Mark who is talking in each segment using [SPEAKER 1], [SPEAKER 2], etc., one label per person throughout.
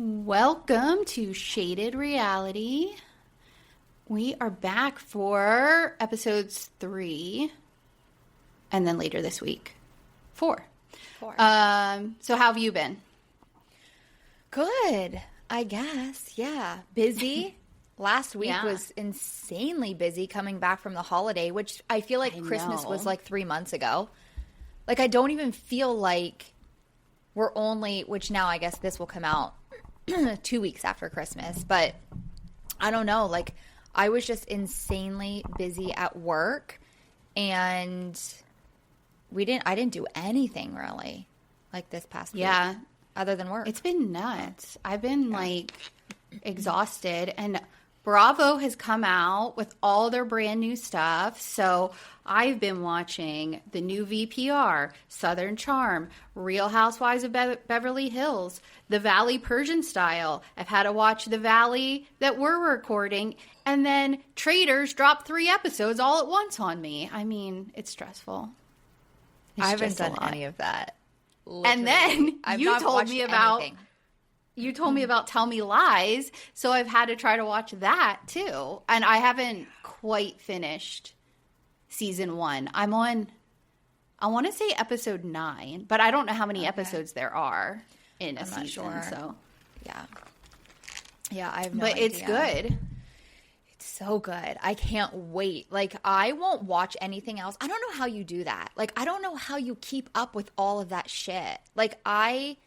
[SPEAKER 1] Welcome to Shaded Reality. We are back for episodes 3 and then later this week, 4. So how have you been?
[SPEAKER 2] Good, I guess. Yeah. Busy. Last week was insanely busy coming back from the holiday, which I feel like Christmas was like 3 months ago. Like I don't even feel like we're only, which now I guess this will come out 2 weeks after Christmas, but I don't know. Like I was just insanely busy at work, and I didn't do anything really like this past week other than work.
[SPEAKER 1] It's been nuts. I've been like exhausted, and Bravo has come out with all their brand new stuff. So I've been watching the new VPR, Southern Charm, Real Housewives of Beverly Hills, The Valley Persian Style. I've had to watch The Valley that we're recording. And then Traitors dropped 3 episodes all at once on me. I mean, it's stressful.
[SPEAKER 2] I haven't done any of that. Literally.
[SPEAKER 1] And then you told me about...
[SPEAKER 2] anything.
[SPEAKER 1] You told me about Tell Me Lies, so I've had to try to watch that too. And I haven't quite finished season 1. I'm on, I want to say episode 9, but I don't know how many episodes there are in a season.
[SPEAKER 2] Sure.
[SPEAKER 1] So
[SPEAKER 2] yeah, I have no
[SPEAKER 1] idea. But it's good.
[SPEAKER 2] It's so good. I can't wait. Like, I won't watch anything else. I don't know how you do that. Like, I don't know how you keep up with all of that shit. Like, I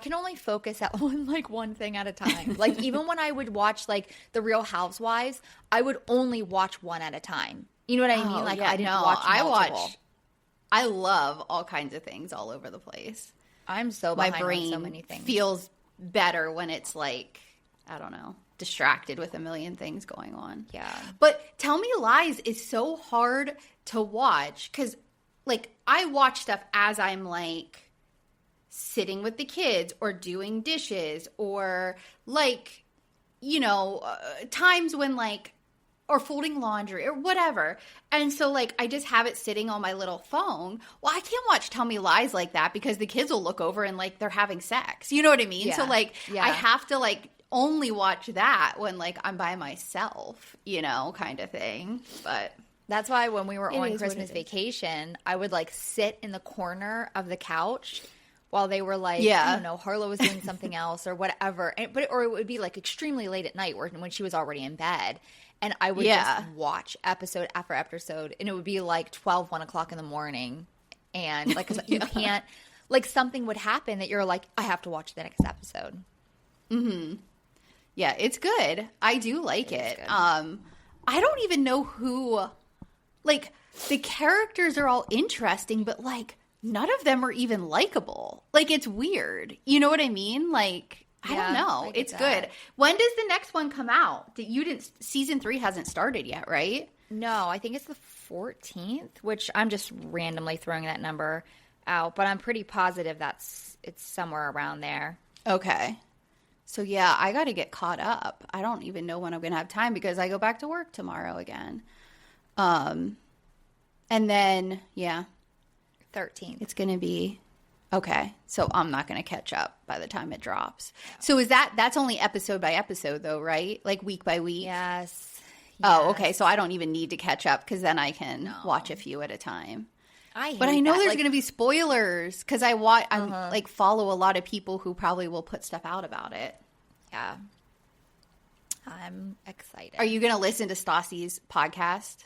[SPEAKER 2] can only focus on like one thing at a time. Like even when I would watch like The Real Housewives, I would only watch one at a time. You know what I mean? Like I didn't watch multiple.
[SPEAKER 1] I love all kinds of things all over the place.
[SPEAKER 2] I'm so behind my brain on so many things.
[SPEAKER 1] Feels better when it's like, I don't know, distracted with a million things going on.
[SPEAKER 2] Yeah.
[SPEAKER 1] But Tell Me Lies is so hard to watch because like I watch stuff as I'm like sitting with the kids or doing dishes or like, you know, times when like, or folding laundry or whatever. And so like, I just have it sitting on my little phone. Well, I can't watch Tell Me Lies like that because the kids will look over and like they're having sex. You know what I mean?
[SPEAKER 2] Yeah.
[SPEAKER 1] So like, I have to like only watch that when like I'm by myself, you know, kind of thing. But
[SPEAKER 2] that's why when we were on Christmas vacation, I would like sit in the corner of the couch while they were like, I don't know, Harlow was doing something else or whatever. Or it would be like extremely late at night when she was already in bed. And I would just watch episode after episode. And it would be like 12, 1 o'clock in the morning. And like, 'cause you can't, like something would happen that you're like, I have to watch the next episode.
[SPEAKER 1] Mm-hmm. Yeah, it's good. I do like it. I don't even know who, like the characters are all interesting, but like, none of them are even likable. Like, it's weird. You know what I mean? Like, I don't know. It's good. When does the next one come out? Season 3 hasn't started yet, right?
[SPEAKER 2] No, I think it's the 14th, which I'm just randomly throwing that number out, but I'm pretty positive it's somewhere around there.
[SPEAKER 1] Okay. So, yeah, I got to get caught up. I don't even know when I'm going to have time because I go back to work tomorrow again. And then,
[SPEAKER 2] 13th.
[SPEAKER 1] It's going to be, okay. So I'm not going to catch up by the time it drops. So that's only episode by episode though, right? Like week by week?
[SPEAKER 2] Yes.
[SPEAKER 1] Oh, okay. So I don't even need to catch up because then I can watch a few at a time. But I know there's going to be spoilers because I like follow a lot of people who probably will put stuff out about it.
[SPEAKER 2] Yeah. I'm excited.
[SPEAKER 1] Are you going to listen to Stassi's podcast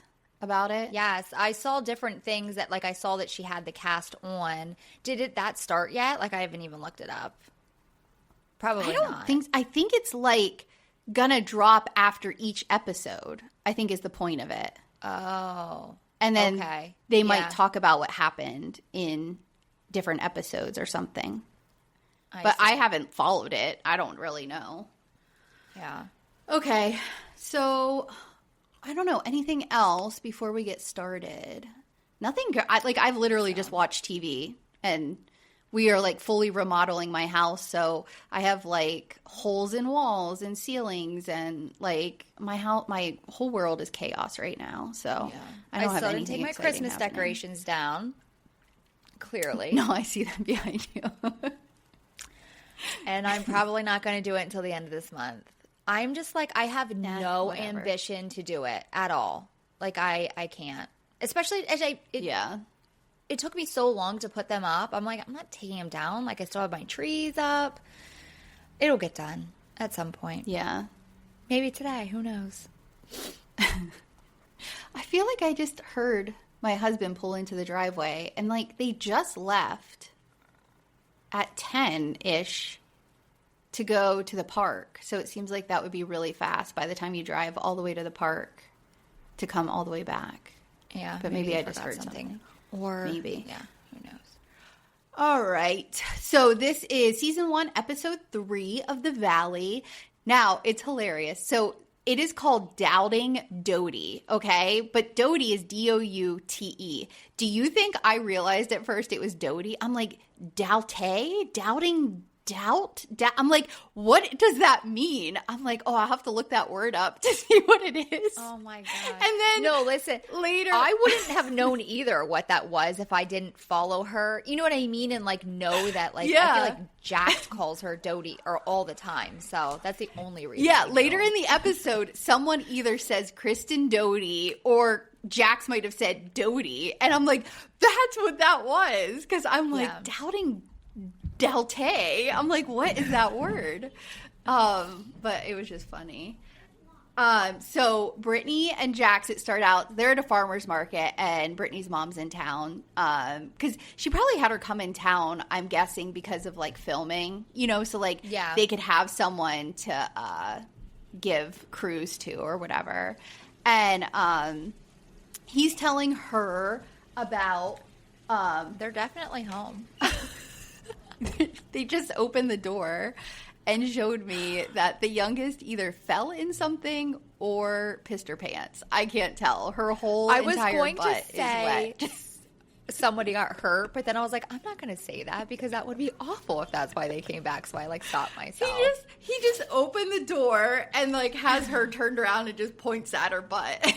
[SPEAKER 1] about it?
[SPEAKER 2] Yes, I saw different things that like I saw that she had the cast on. Did that start yet? Like I haven't even looked it up. Probably not.
[SPEAKER 1] I think it's like gonna drop after each episode, I think is the point of it.
[SPEAKER 2] Oh.
[SPEAKER 1] And then they might talk about what happened in different episodes or something. But I haven't followed it. I don't really know.
[SPEAKER 2] Yeah.
[SPEAKER 1] Okay. So I don't know. Anything else before we get started? Nothing. I've literally just watched TV, and we are like fully remodeling my house. So I have like holes in walls and ceilings, and like my whole world is chaos right now. So I don't have anything.
[SPEAKER 2] Take my Christmas decorations down. Clearly,
[SPEAKER 1] no, I see them behind you.
[SPEAKER 2] And I'm probably not going to do it until the end of this month. I'm just like, I have no ambition to do it at all. Like, I can't. Especially as it took me so long to put them up. I'm like, I'm not taking them down. Like, I still have my trees up. It'll get done at some point.
[SPEAKER 1] Yeah.
[SPEAKER 2] Maybe today. Who knows?
[SPEAKER 1] I feel like I just heard my husband pull into the driveway, and like they just left at 10-ish to go to the park. So it seems like that would be really fast by the time you drive all the way to the park to come all the way back.
[SPEAKER 2] Yeah.
[SPEAKER 1] But maybe I just heard something.
[SPEAKER 2] Or
[SPEAKER 1] maybe.
[SPEAKER 2] Yeah. Who knows?
[SPEAKER 1] All right. So this is season 1, episode 3 of The Valley. Now, it's hilarious. So it is called Doubting Doute, okay? But Doute is Doute. Do you think I realized at first it was Doty? I'm like, Doubte? Doubting doubt? I'm like, what does that mean? I'm like, oh, I'll have to look that word up to see what it is.
[SPEAKER 2] Oh my God.
[SPEAKER 1] And then
[SPEAKER 2] no, listen,
[SPEAKER 1] later
[SPEAKER 2] I wouldn't have known either what that was if I didn't follow her. You know what I mean? And like know that like I feel like Jax calls her Doty or all the time. So that's the only reason.
[SPEAKER 1] Yeah, later in the episode, someone either says Kristen Doty or Jax might have said Doty. And I'm like, that's what that was. Because I'm like, doubting Delte. I'm like, what is that word? But it was just funny. So Brittany and Jax, it started out, they're at a farmer's market and Brittany's mom's in town. Cause she probably had her come in town, I'm guessing, because of like filming, you know, so like they could have someone to, give cruise to or whatever. And, he's telling her about,
[SPEAKER 2] they're definitely home.
[SPEAKER 1] They just opened the door and showed me that the youngest either fell in something or pissed her pants. I can't tell. Her whole entire butt is wet.
[SPEAKER 2] Somebody got hurt, but then I was like, I'm not going to say that because that would be awful if that's why they came back. So I like stopped myself.
[SPEAKER 1] He just opened the door and like has her turned around and just points at her butt.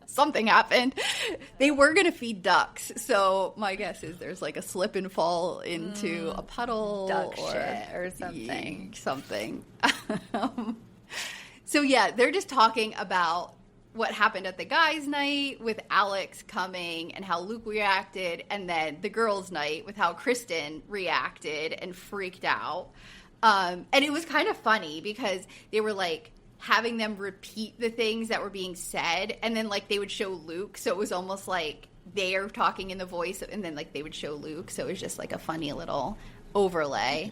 [SPEAKER 1] Something happened. They were going to feed ducks. So my guess is there's like a slip and fall into a puddle
[SPEAKER 2] duck
[SPEAKER 1] or
[SPEAKER 2] shit or something.
[SPEAKER 1] So yeah, they're just talking about what happened at the guys' night with Alex coming and how Luke reacted, and then the girls' night with how Kristen reacted and freaked out. And it was kind of funny because they were like having them repeat the things that were being said, and then like they would show Luke, so it was almost like they are talking in the voice, and then like they would show Luke, so it was just like a funny little overlay.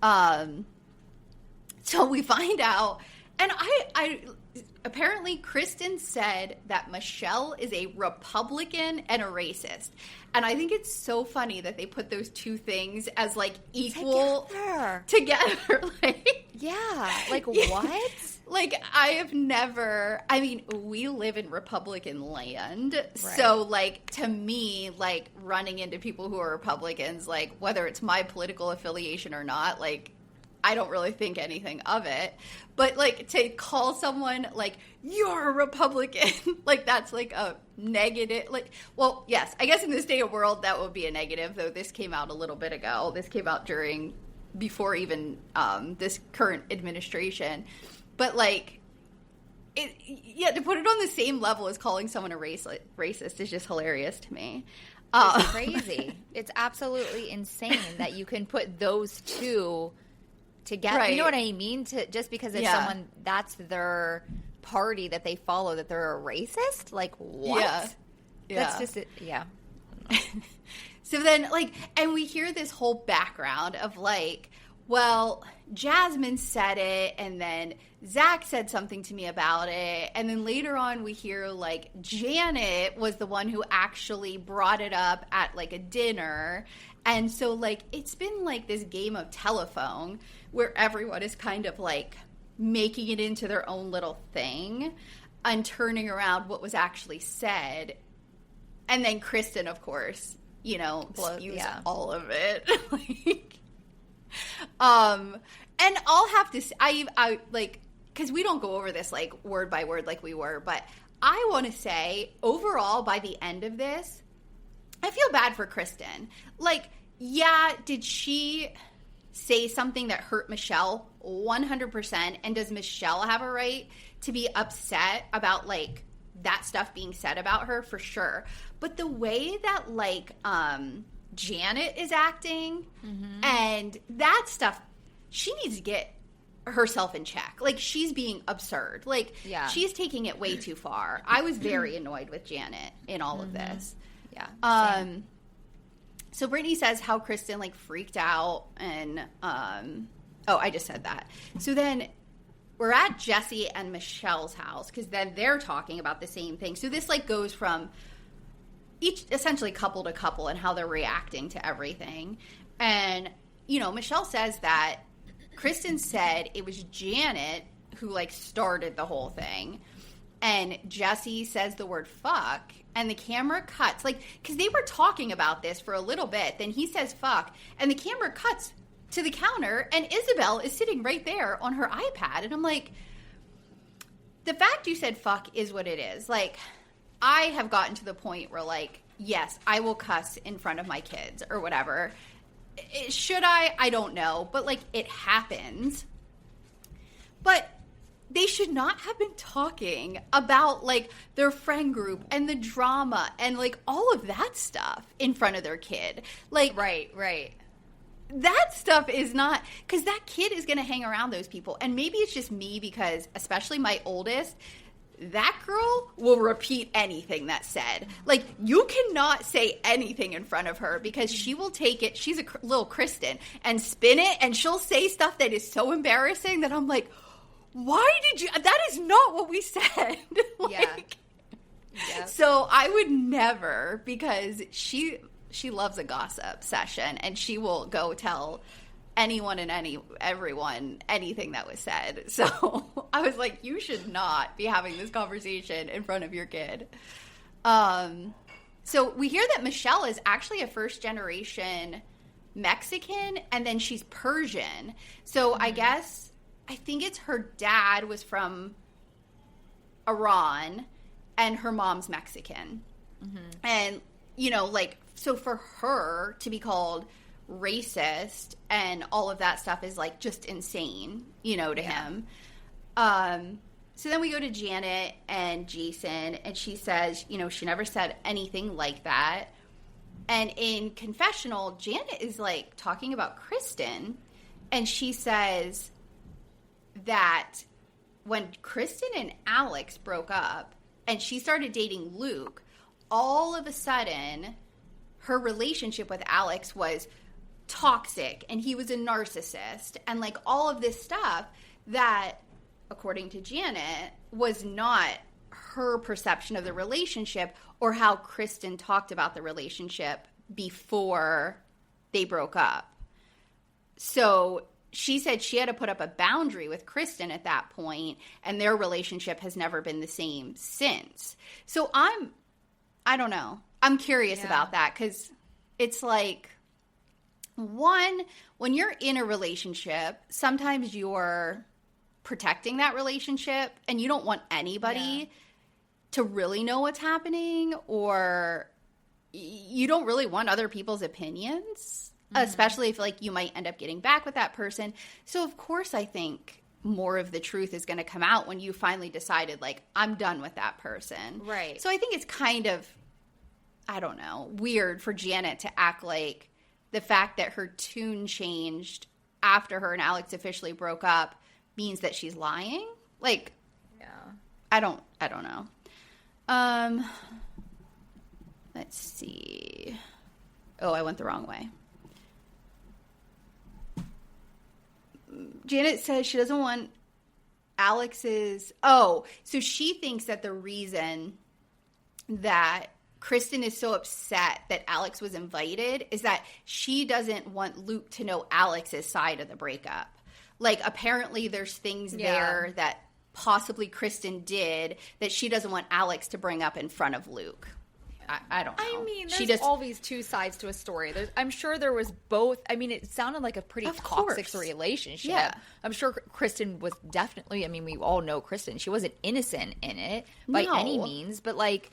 [SPEAKER 1] So we find out, and I apparently Kristen said that Michelle is a Republican and a racist. And I think it's so funny that they put those two things as like equal together. Like,
[SPEAKER 2] yeah. Like what?
[SPEAKER 1] Like I mean, we live in Republican land. Right. So like to me, like running into people who are Republicans, like whether it's my political affiliation or not, like I don't really think anything of it. But, like, to call someone, like, you're a Republican, like, that's, like, a negative. Like, well, yes, I guess in this day of world, that would be a negative, though this came out a little bit ago. This came out before even this current administration. But, like, to put it on the same level as calling someone a racist is just hilarious to me.
[SPEAKER 2] It's crazy. It's absolutely insane that you can put those two together. Right. You know what I mean? Just because if someone, that's their party that they follow, that they're a racist? Like, what?
[SPEAKER 1] Yeah.
[SPEAKER 2] That's just it. Yeah.
[SPEAKER 1] So then, like, and we hear this whole background of, like, well, Jasmine said it, and then Zach said something to me about it, and then later on we hear, like, Janet was the one who actually brought it up at, like, a dinner. And so, like, it's been, like, this game of telephone where everyone is kind of, like, making it into their own little thing and turning around what was actually said. And then Kristen, of course, you know, spews all of it. Like, and I'll have to say, I like, because we don't go over this, like, word by word like we were, but I want to say, overall, by the end of this, I feel bad for Kristen. Like, yeah, did she say something that hurt Michelle 100%. And does Michelle have a right to be upset about, like, that stuff being said about her? For sure. But the way that, like, Janet is acting and that stuff, she needs to get herself in check. Like, she's being absurd. Like, she's taking it way too far. I was very annoyed with Janet in all of this.
[SPEAKER 2] Yeah.
[SPEAKER 1] So Brittany says how Kristen, like, freaked out and, I just said that. So then we're at Jesse and Michelle's house because then they're talking about the same thing. So this, like, goes from each essentially couple to couple and how they're reacting to everything. And, you know, Michelle says that Kristen said it was Janet who, like, started the whole thing. And Jesse says the word fuck, and the camera cuts. Like, because they were talking about this for a little bit. Then he says fuck, and the camera cuts to the counter, and Isabel is sitting right there on her iPad. And I'm like, the fact you said fuck is what it is. Like, I have gotten to the point where, like, yes, I will cuss in front of my kids or whatever. Should I? I don't know. But, like, it happens. But they should not have been talking about, like, their friend group and the drama and, like, all of that stuff in front of their kid. Like,
[SPEAKER 2] Right.
[SPEAKER 1] That stuff is not, because that kid is going to hang around those people. And maybe it's just me because, especially my oldest, that girl will repeat anything that's said. Like, you cannot say anything in front of her because she will take it. She's a little Kristen and spin it, and she'll say stuff that is so embarrassing that I'm like, why did you? That is not what we said. Like,
[SPEAKER 2] yeah.
[SPEAKER 1] So I would never, because she loves a gossip session, and she will go tell anyone and everyone anything that was said. So I was like, you should not be having this conversation in front of your kid. So we hear that Michelle is actually a first generation Mexican, and then she's Persian. So I think it's her dad was from Iran and her mom's Mexican. And, you know, like, so for her to be called racist and all of that stuff is, like, just insane, you know, to him. So then we go to Janet and Jason, and she says, you know, she never said anything like that. And in confessional, Janet is, like, talking about Kristen, and she says that when Kristen and Alex broke up and she started dating Luke, all of a sudden her relationship with Alex was toxic and he was a narcissist and, like, all of this stuff that, according to Janet, was not her perception of the relationship or how Kristen talked about the relationship before they broke up. So she said she had to put up a boundary with Kristen at that point, and their relationship has never been the same since. So I don't know. I'm curious about that, because it's like, one, when you're in a relationship, sometimes you're protecting that relationship and you don't want anybody to really know what's happening, or you don't really want other people's opinions, especially if, like, you might end up getting back with that person. So, of course, I think more of the truth is going to come out when you finally decided, like, I'm done with that person.
[SPEAKER 2] Right.
[SPEAKER 1] So I think it's kind of, I don't know, weird for Janet to act like the fact that her tune changed after her and Alex officially broke up means that she's lying. Like, I don't know. Let's see. Oh, I went the wrong way. Janet says she doesn't want Alex's... Oh, so she thinks that the reason that Kristen is so upset that Alex was invited is that she doesn't want Luke to know Alex's side of the breakup. Like, apparently there's things there that possibly Kristen did that she doesn't want Alex to bring up in front of Luke. I don't know.
[SPEAKER 2] I mean, there's always two sides to a story. I'm sure there was both. I mean, it sounded like a pretty toxic relationship.
[SPEAKER 1] Yeah.
[SPEAKER 2] I'm sure Kristen was definitely, I mean, we all know Kristen. She wasn't innocent in it by any means. But, like,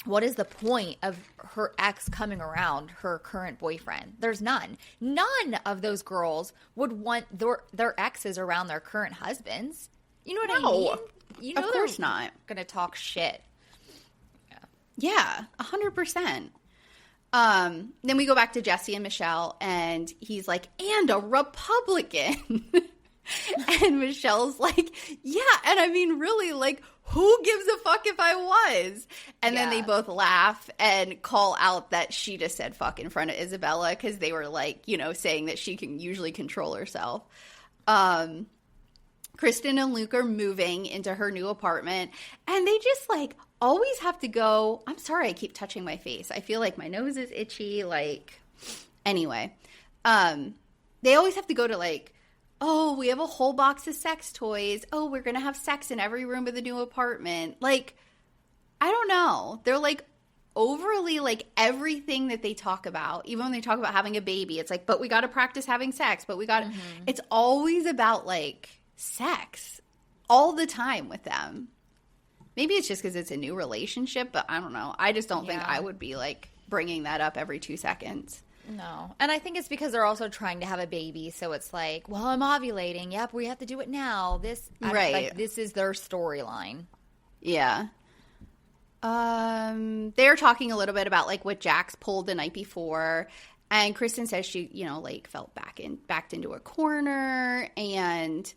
[SPEAKER 2] what is the point of her ex coming around her current boyfriend? There's none. None of those girls would want their exes around their current husbands. You know what I mean? You know,
[SPEAKER 1] of course not.
[SPEAKER 2] Gonna talk shit.
[SPEAKER 1] Yeah, 100%. Then we go back to Jesse and Michelle, and he's like, and a Republican. And Michelle's like, yeah, and I mean, really, like, who gives a fuck if I was? And then they both laugh and call out that she just said fuck in front of Isabella because they were like, you know, saying that she can usually control herself. Kristen and Luke are moving into her new apartment, and they just like always have to go. I'm sorry, I keep touching my face. I feel like my nose is itchy. Like, anyway, they always have to go to like, oh, we have a whole box of sex toys. Oh, we're going to have sex in every room of the new apartment. Like, I don't know. They're like overly like everything that they talk about, even when they talk about having a baby, it's like, but we got to practice having sex, but we got to, it's always about like sex all the time with them. Maybe it's just because it's a new relationship, but I don't know. I just don't think I would be like bringing that up every 2 seconds.
[SPEAKER 2] No. And I think it's because they're also trying to have a baby. So it's like, well, I'm ovulating. Yep, we have to do it now. Like, this is their storyline.
[SPEAKER 1] Yeah. They're talking a little bit about like what Jax pulled the night before. And Kristen says she, you know, like felt backed into a corner. And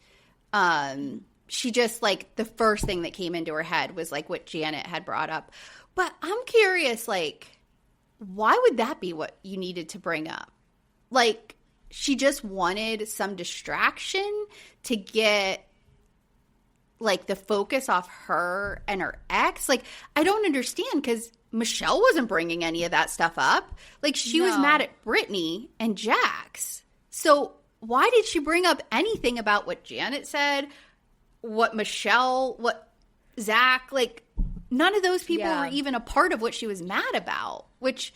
[SPEAKER 1] she just like the first thing that came into her head was like what Janet had brought up. But I'm curious, like, why would that be what you needed to bring up? Like, she just wanted some distraction to get, like, the focus off her and her ex. Like, I don't understand because Michelle wasn't bringing any of that stuff up. Like, she was mad at Brittany and Jax. So why did she bring up anything about what Janet said, what Michelle, what Zach, like, none of those people were even a part of what she was mad about, which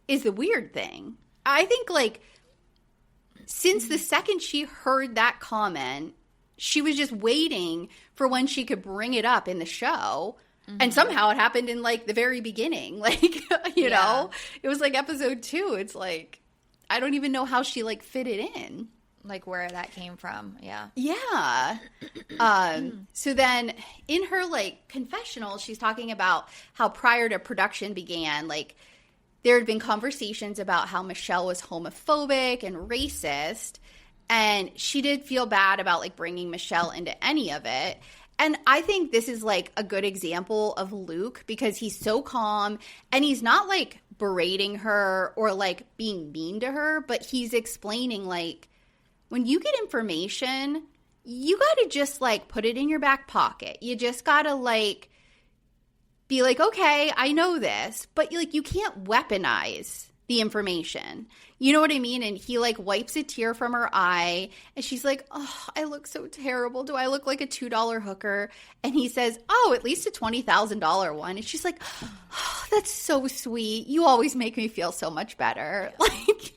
[SPEAKER 1] is the weird thing. I think, like, since the second she heard that comment, she was just waiting for when she could bring it up in the show. And somehow it happened in, like, the very beginning. Like, you know? It was, like, episode 2. It's, like, I don't even know how she, like, fit it in.
[SPEAKER 2] Like, where that came from. Yeah.
[SPEAKER 1] Yeah. So then in her, like, confessional, she's talking about how prior to production began, like, there had been conversations about how Michelle was homophobic and racist. And she did feel bad about, like, bringing Michelle into any of it. And I think this is, like, a good example of Luke because he's so calm and he's not, like, berating her or, like, being mean to her, but he's explaining, like, when you get information, you got to just, like, put it in your back pocket. You just got to, like, be like, okay, I know this, but, like, you can't weaponize the information. You know what I mean? And he, like, wipes a tear from her eye, and she's like, oh, I look so terrible. Do I look like a $2 hooker? And he says, oh, at least a $20,000 one. And she's like, oh, that's so sweet. You always make me feel so much better. Like,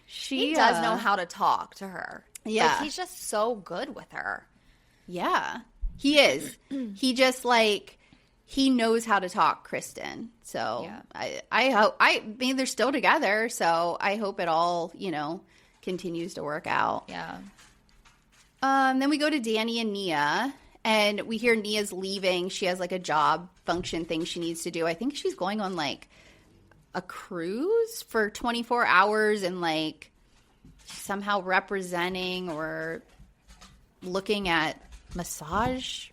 [SPEAKER 2] he does know how to talk to her.
[SPEAKER 1] Yeah.
[SPEAKER 2] Like, he's just so good with her.
[SPEAKER 1] Yeah, he is. He just, like, he knows how to talk, Kristen. So yeah. I hope, I mean, they're still together. So I hope it all, you know, continues to work out.
[SPEAKER 2] Yeah.
[SPEAKER 1] Then we go to Danny and Nia, and we hear Nia's leaving. She has, like, a job function thing she needs to do. I think she's going on, like, a cruise for 24 hours and, like, somehow representing or looking at massage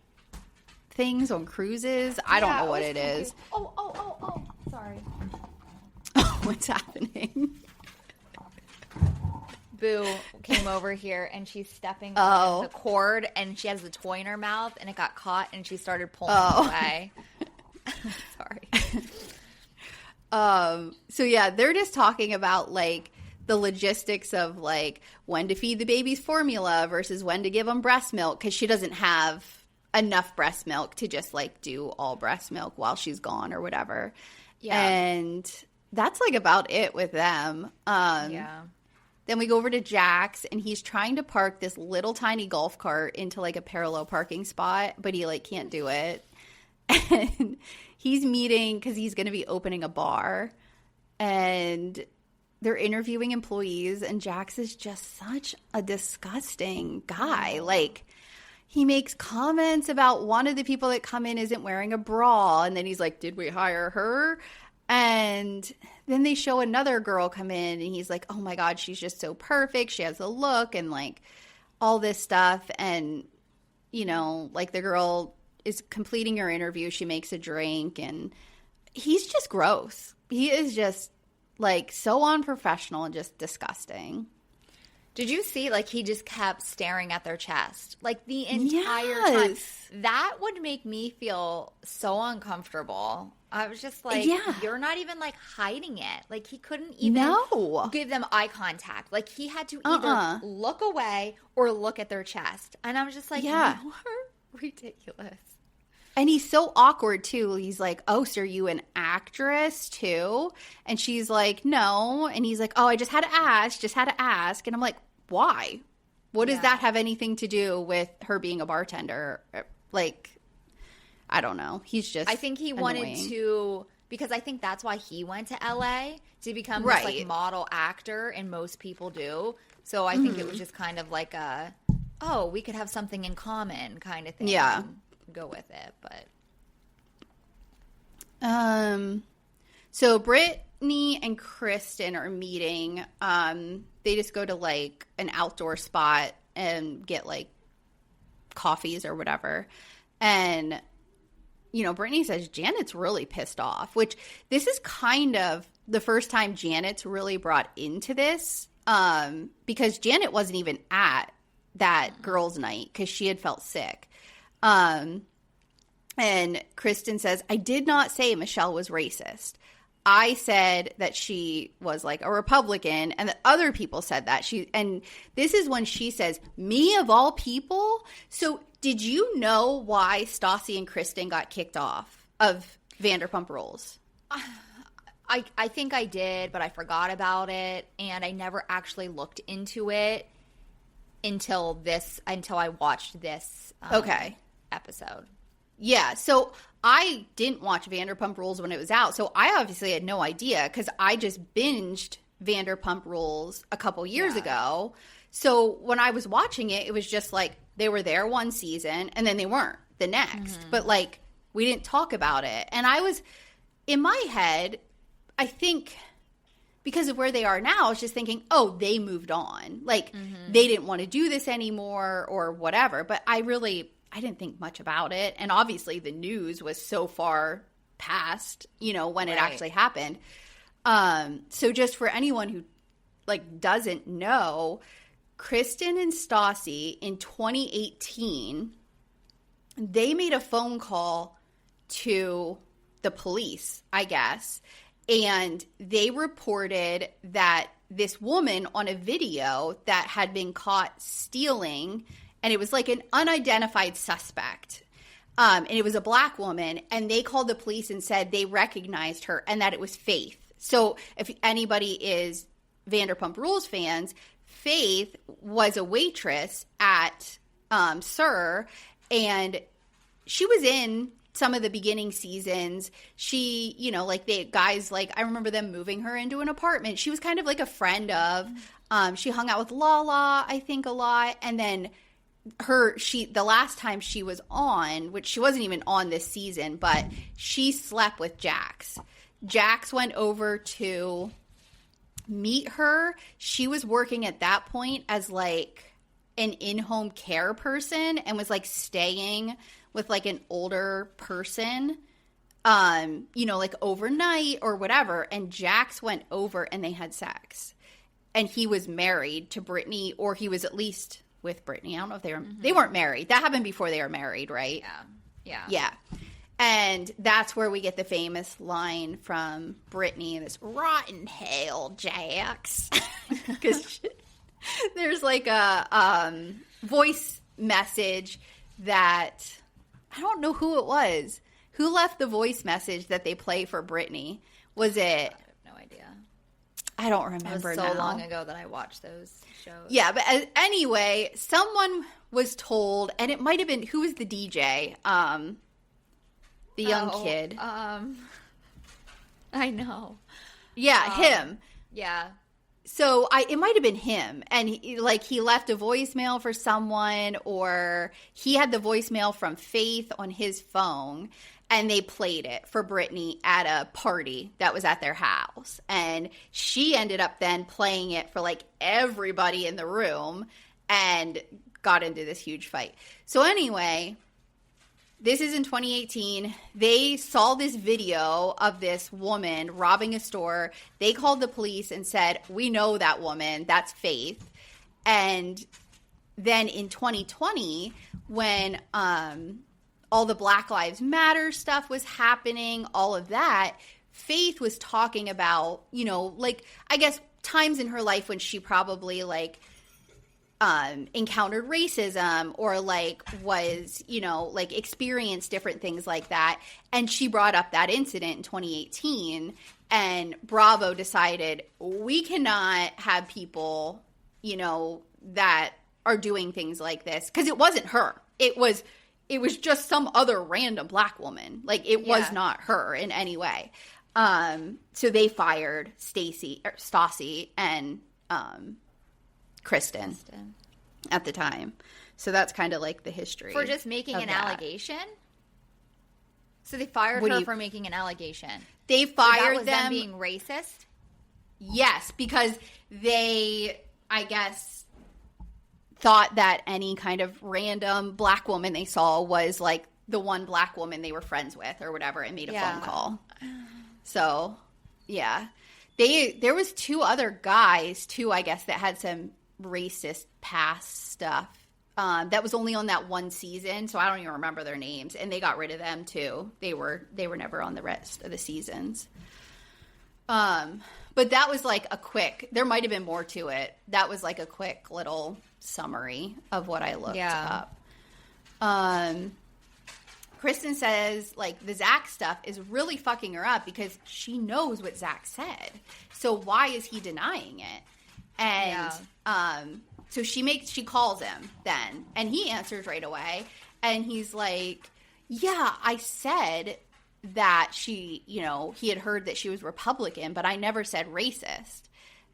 [SPEAKER 1] things on cruises. I don't know what it is.
[SPEAKER 2] Oh, sorry.
[SPEAKER 1] What's happening?
[SPEAKER 2] Boo came over here and she's stepping on the cord and she has the toy in her mouth and it got caught and she started pulling it away. Sorry.
[SPEAKER 1] So yeah, they're just talking about, like, the logistics of, like, when to feed the baby's formula versus when to give them breast milk because she doesn't have enough breast milk to just, like, do all breast milk while she's gone or whatever. Yeah. And that's, like, about it with them.
[SPEAKER 2] Yeah.
[SPEAKER 1] Then we go over to Jax, and he's trying to park this little tiny golf cart into, like, a parallel parking spot, but he, like, can't do it. and he's meeting because he's going to be opening a bar, and they're interviewing employees, and Jax is just such a disgusting guy. Like, he makes comments about one of the people that come in isn't wearing a bra, and then he's like, did we hire her? And then they show another girl come in, and he's like, oh my God, she's just so perfect. She has a look and like all this stuff. And, you know, like the girl is completing her interview. She makes a drink, and he's just gross. He is just like so unprofessional and just disgusting.
[SPEAKER 2] Did you see, like, he just kept staring at their chest, like, the entire time? That would make me feel so uncomfortable. I was just like, you're not even, like, hiding it. Like, he couldn't even give them eye contact. Like, he had to either look away or look at their chest. And I was just like, you are ridiculous.
[SPEAKER 1] And he's so awkward, too. He's like, oh, so are you an actress, too? And she's like, no. And he's like, oh, I just had to ask. And I'm like, why? What does that have anything to do with her being a bartender? Like, I don't know. He's just
[SPEAKER 2] I think he wanted to, because I think that's why he went to LA, to become this, like, model actor, and most people do. So I think it was just kind of like a, oh, we could have something in common kind of thing.
[SPEAKER 1] Yeah.
[SPEAKER 2] Go with it, but
[SPEAKER 1] so Brittany and Kristen are meeting. They just go to like an outdoor spot and get like coffees or whatever. And you know, Brittany says Janet's really pissed off, which this is kind of the first time Janet's really brought into this, because Janet wasn't even at that girls' night because she had felt sick. And Kristen says, I did not say Michelle was racist. I said that she was like a Republican, and that other people said that. And this is when she says, me of all people? So did you know why Stassi and Kristen got kicked off of Vanderpump Rules?
[SPEAKER 2] I think I did, but I forgot about it, and I never actually looked into it until I watched this episode.
[SPEAKER 1] Yeah, so I didn't watch Vanderpump Rules when it was out, so I obviously had no idea because I just binged Vanderpump Rules a couple years ago. So when I was watching it, it was just like they were there one season and then they weren't the next. But like we didn't talk about it. And I was, in my head, I think because of where they are now, I was just thinking, oh, they moved on. Like they didn't want to do this anymore or whatever. But I didn't think much about it. And obviously the news was so far past, you know, when it actually happened. So just for anyone who like doesn't know, Kristen and Stassi in 2018, they made a phone call to the police, I guess, and they reported that this woman on a video that had been caught stealing, and it was like an unidentified suspect, and it was a black woman, and they called the police and said they recognized her and that it was Faith. So if anybody is Vanderpump Rules fans, Faith was a waitress at SUR, and she was in some of the beginning seasons. She, you know, like the guys, like I remember them moving her into an apartment. She was kind of like a friend of, she hung out with Lala, I think, a lot. And then the last time she was on, which she wasn't even on this season, but she slept with Jax. Jax went over to meet her. She was working at that point as like an in-home care person and was like staying with like an older person, you know, like overnight or whatever. And Jax went over and they had sex. And he was married to Brittany, or he was at least with Brittany. I don't know if they weren't married. That happened before they were married, right? Yeah. And that's where we get the famous line from Brittany, this rotten hell, Jax. Because there's like a voice message that, I don't know who it was. Who left the voice message that they play for Brittany? Was it?
[SPEAKER 2] I have no idea.
[SPEAKER 1] I don't remember.
[SPEAKER 2] It was so long ago that I watched those shows.
[SPEAKER 1] Yeah, but anyway, someone was told, and it might have been, who was the DJ? The young kid.
[SPEAKER 2] I know.
[SPEAKER 1] Yeah, him.
[SPEAKER 2] Yeah.
[SPEAKER 1] So it might have been him, and he left a voicemail for someone, or he had the voicemail from Faith on his phone, and they played it for Brittany at a party that was at their house, and she ended up then playing it for like everybody in the room, and got into this huge fight. So anyway, this is in 2018. They saw this video of this woman robbing a store. They called the police and said, we know that woman. That's Faith. And then in 2020, when all the Black Lives Matter stuff was happening, all of that, Faith was talking about, I guess times in her life when she probably encountered racism or was, experienced different things like that. And she brought up that incident in 2018, and Bravo decided we cannot have people, that are doing things like this. 'Cause it wasn't her. It was just some other random Black woman. It was not her in any way. So they fired Stassi and, Kristen at the time. So that's kind of the history.
[SPEAKER 2] For just making an allegation? So they fired her for making an allegation.
[SPEAKER 1] They fired
[SPEAKER 2] them being racist?
[SPEAKER 1] Yes, because they, I guess, thought that any kind of random Black woman they saw was the one Black woman they were friends with or whatever, and made a phone call. So, yeah. There was two other guys too, I guess, that had some racist past stuff. That was only on that one season, so I don't even remember their names, and they got rid of them too. They were never on the rest of the seasons. But that was there might have been more to it. That was a quick little summary of what I looked up. Kristen says, the Zach stuff is really fucking her up because she knows what Zach said. So why is he denying it? And so she calls him then, and he answers right away. And he's like, yeah, I said that she, he had heard that she was Republican, but I never said racist.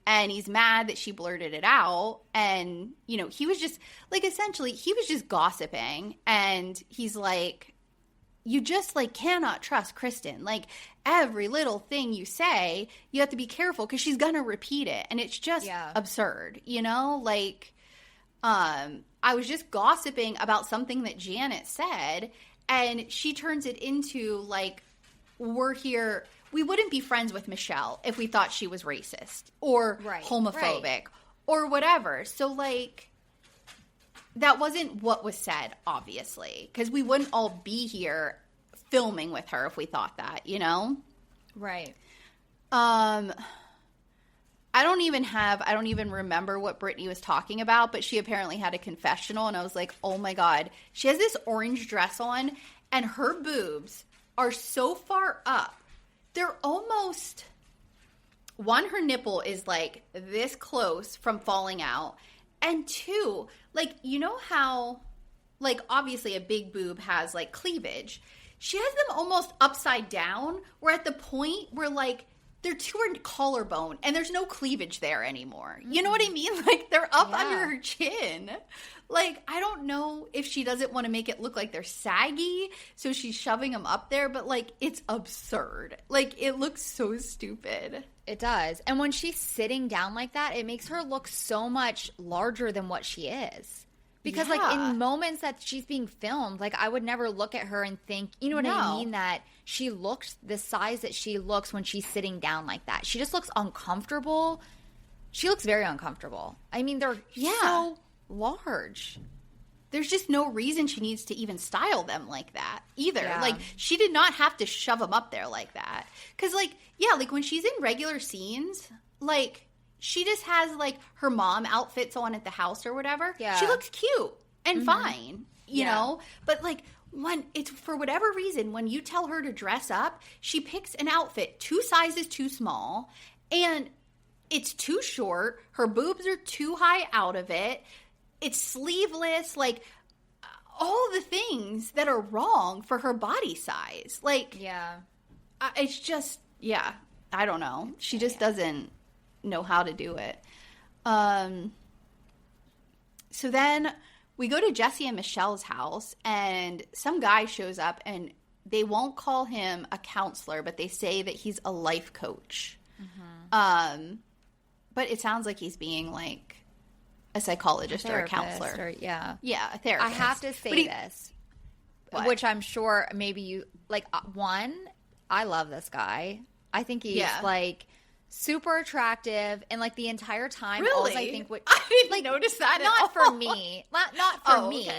[SPEAKER 1] And he's mad that she blurted it out. And, he was just, essentially, he was just gossiping. And he's like, you just cannot trust Kristen. Every little thing you say, you have to be careful because she's gonna repeat it, and it's just absurd. I was just gossiping about something that Janet said, and she turns it into we're here. We wouldn't be friends with Michelle if we thought she was racist or homophobic or whatever. So that wasn't what was said, obviously, because we wouldn't all be here filming with her if we thought that,
[SPEAKER 2] Right.
[SPEAKER 1] I don't even remember what Brittany was talking about, but she apparently had a confessional, and I was like, oh my God. She has this orange dress on, and her boobs are so far up. They're almost, one, her nipple is this close from falling out. And two, how, obviously a big boob has cleavage. She has them almost upside down. We're at the point where they're to her collarbone and there's no cleavage there anymore. You know what I mean? They're up under her chin. I don't know if she doesn't want to make it look like they're saggy, so she's shoving them up there, but it's absurd. It looks so stupid.
[SPEAKER 2] It does. And when she's sitting down like that, it makes her look so much larger than what she is. Because in moments that she's being filmed, I would never look at her and think, you know what I mean, that she looks the size that she looks when she's sitting down like that. She just looks uncomfortable. She looks very uncomfortable. I mean, they're so large.
[SPEAKER 1] There's just no reason she needs to even style them like that either. She did not have to shove them up there like that. Because, when she's in regular scenes, she just has her mom outfits on at the house or whatever. Yeah. She looks cute and fine, you know? But when it's, for whatever reason, when you tell her to dress up, she picks an outfit 2 sizes too small, and it's too short. Her boobs are too high out of it. It's sleeveless. all the things that are wrong for her body size. Like,
[SPEAKER 2] yeah.
[SPEAKER 1] It's just, yeah, I don't know. She just doesn't know how to do it. So then we go to Jesse and Michelle's house, and some guy shows up, and they won't call him a counselor, but they say that he's a life coach. Mm-hmm. But it sounds like he's being like a psychologist or a counselor.
[SPEAKER 2] Yeah,
[SPEAKER 1] a therapist.
[SPEAKER 2] I have to say this, which I'm sure maybe you like. One, I love this guy. I think he's like super attractive, and like the entire time,
[SPEAKER 1] really,
[SPEAKER 2] I think
[SPEAKER 1] I didn't notice that.
[SPEAKER 2] Not for me, not for me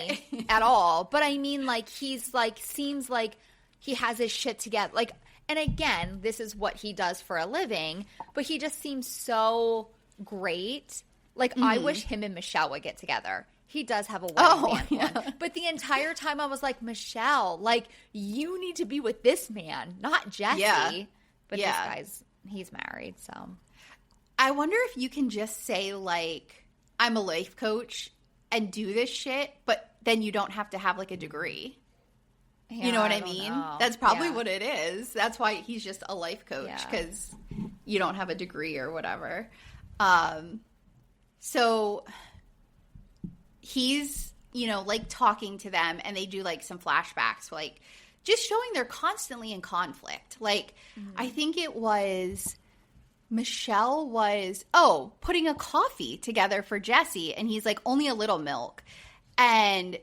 [SPEAKER 2] at all. But I mean, like he's like seems like he has his shit together. Like, and again, this is what he does for a living, but he just seems so great. Like, I wish him and Michelle would get together. He does have a wedding band on. But the entire time I was like, Michelle, like, you need to be with this man, not Jesse.
[SPEAKER 1] Yeah.
[SPEAKER 2] But this guy's, he's married, so.
[SPEAKER 1] I wonder if you can just say, like, I'm a life coach and do this shit, but then you don't have to have, like, a degree.
[SPEAKER 2] Yeah,
[SPEAKER 1] you know what I mean?
[SPEAKER 2] Know.
[SPEAKER 1] That's probably what it is. That's why he's just a life coach, because you don't have a degree or whatever. So he's, you know, like talking to them, and they do like some flashbacks, like just showing they're constantly in conflict. Like, I think it was Michelle was, putting a coffee together for Jesse, and he's like, only a little milk. And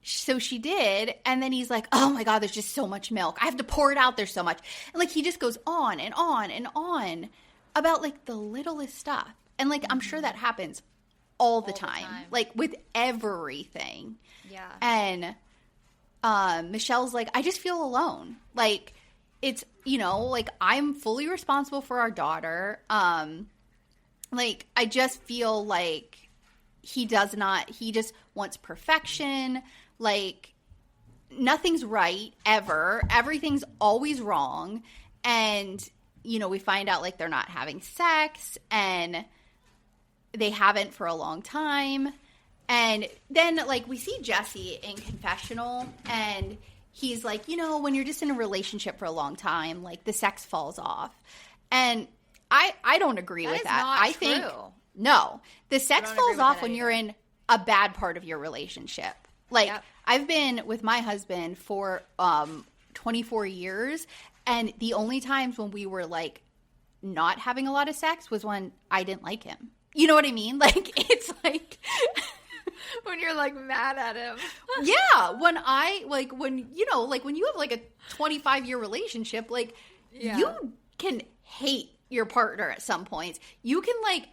[SPEAKER 1] so she did, and then he's like, oh my God, there's just so much milk. I have to pour it out, there's so much. And like, he just goes on and on and on about like the littlest stuff. And like, I'm sure that happens all the time, like with everything.
[SPEAKER 2] Yeah.
[SPEAKER 1] And Michelle's like, I just feel alone. Like, it's, you know, like I'm fully responsible for our daughter. Like, I just feel like he just wants perfection. Like, nothing's right ever. Everything's always wrong. And, you know, we find out like they're not having sex, and they haven't for a long time. And then like we see Jesse in confessional, and he's like, you know, when you're just in a relationship for a long time, like the sex falls off. And I don't agree with that.
[SPEAKER 2] I think
[SPEAKER 1] no, the sex falls off when you're in a bad part of your relationship. Like, I've been with my husband for 24 years, and the only times when we were like not having a lot of sex was when I didn't like him. You know what I mean? Like, it's like
[SPEAKER 2] when you're like mad at him.
[SPEAKER 1] Yeah, when you know, like when you have like a 25-year relationship, like you can hate your partner at some points. You can like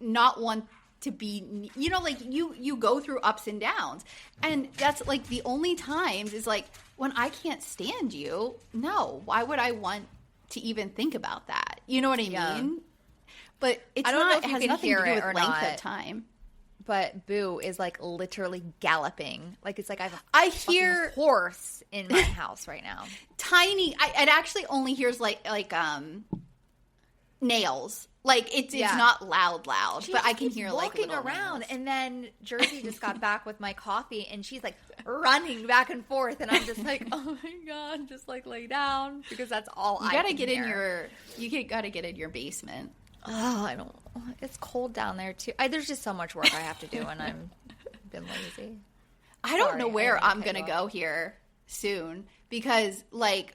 [SPEAKER 1] not want to be, you know, like you go through ups and downs, and that's like the only times is like when I can't stand you. No, why would I want to even think about that? You know what I mean? But it's not. It has nothing to do with length of time.
[SPEAKER 2] But Boo is like literally galloping. Like, it's like
[SPEAKER 1] I hear
[SPEAKER 2] horse in my house right now.
[SPEAKER 1] Tiny. It actually only hears like nails. Like, it's not loud, but I can hear like
[SPEAKER 2] walking around. Nails. And then Jersey just got back with my coffee, and she's like running back and forth, and I'm just like, oh my God, just like lay down, because that's all I
[SPEAKER 1] gotta
[SPEAKER 2] can
[SPEAKER 1] get
[SPEAKER 2] hear.
[SPEAKER 1] Gotta get in your basement.
[SPEAKER 2] Oh, I don't. It's cold down there too. There's just so much work I have to do, and I'm been lazy.
[SPEAKER 1] I don't know where I'm gonna go here soon, because like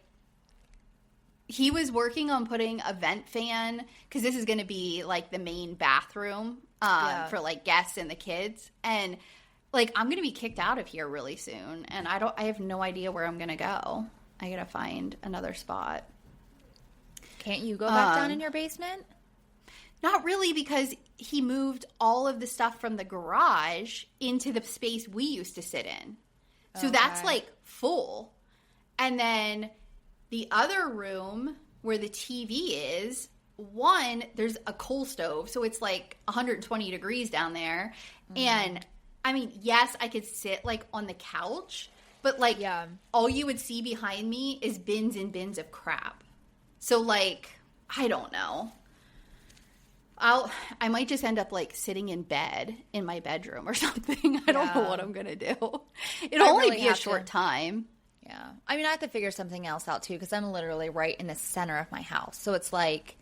[SPEAKER 1] he was working on putting a vent fan, because this is gonna be like the main bathroom for like guests and the kids, and like I'm gonna be kicked out of here really soon, and I have no idea where I'm gonna go. I gotta find another spot.
[SPEAKER 2] Can't you go back down in your basement?
[SPEAKER 1] Not really, because he moved all of the stuff from the garage into the space we used to sit in. So that's like full. And then the other room where the TV is, there's a coal stove. So it's like 120 degrees down there. And I mean, yes, I could sit like on the couch, but like all you would see behind me is bins and bins of crap. So like, I don't know. I might just end up like sitting in bed in my bedroom or something. I don't know what I'm going to do. It'll only be a short time.
[SPEAKER 2] Yeah. I mean, I have to figure something else out too because I'm literally right in the center of my house. So it's like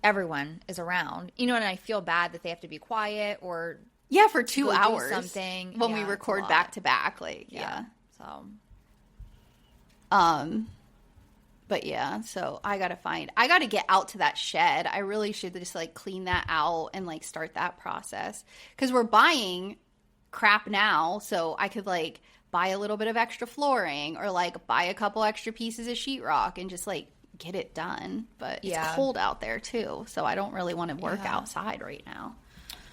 [SPEAKER 2] everyone is around, and I feel bad that they have to be quiet or
[SPEAKER 1] for 2 hours
[SPEAKER 2] something
[SPEAKER 1] when we record back to back. Like,
[SPEAKER 2] So,
[SPEAKER 1] but yeah, so I got to get out to that shed. I really should just like clean that out and like start that process because we're buying crap now. So I could like buy a little bit of extra flooring or like buy a couple extra pieces of sheetrock and just like get it done. But it's cold out there too. So I don't really want to work outside right now.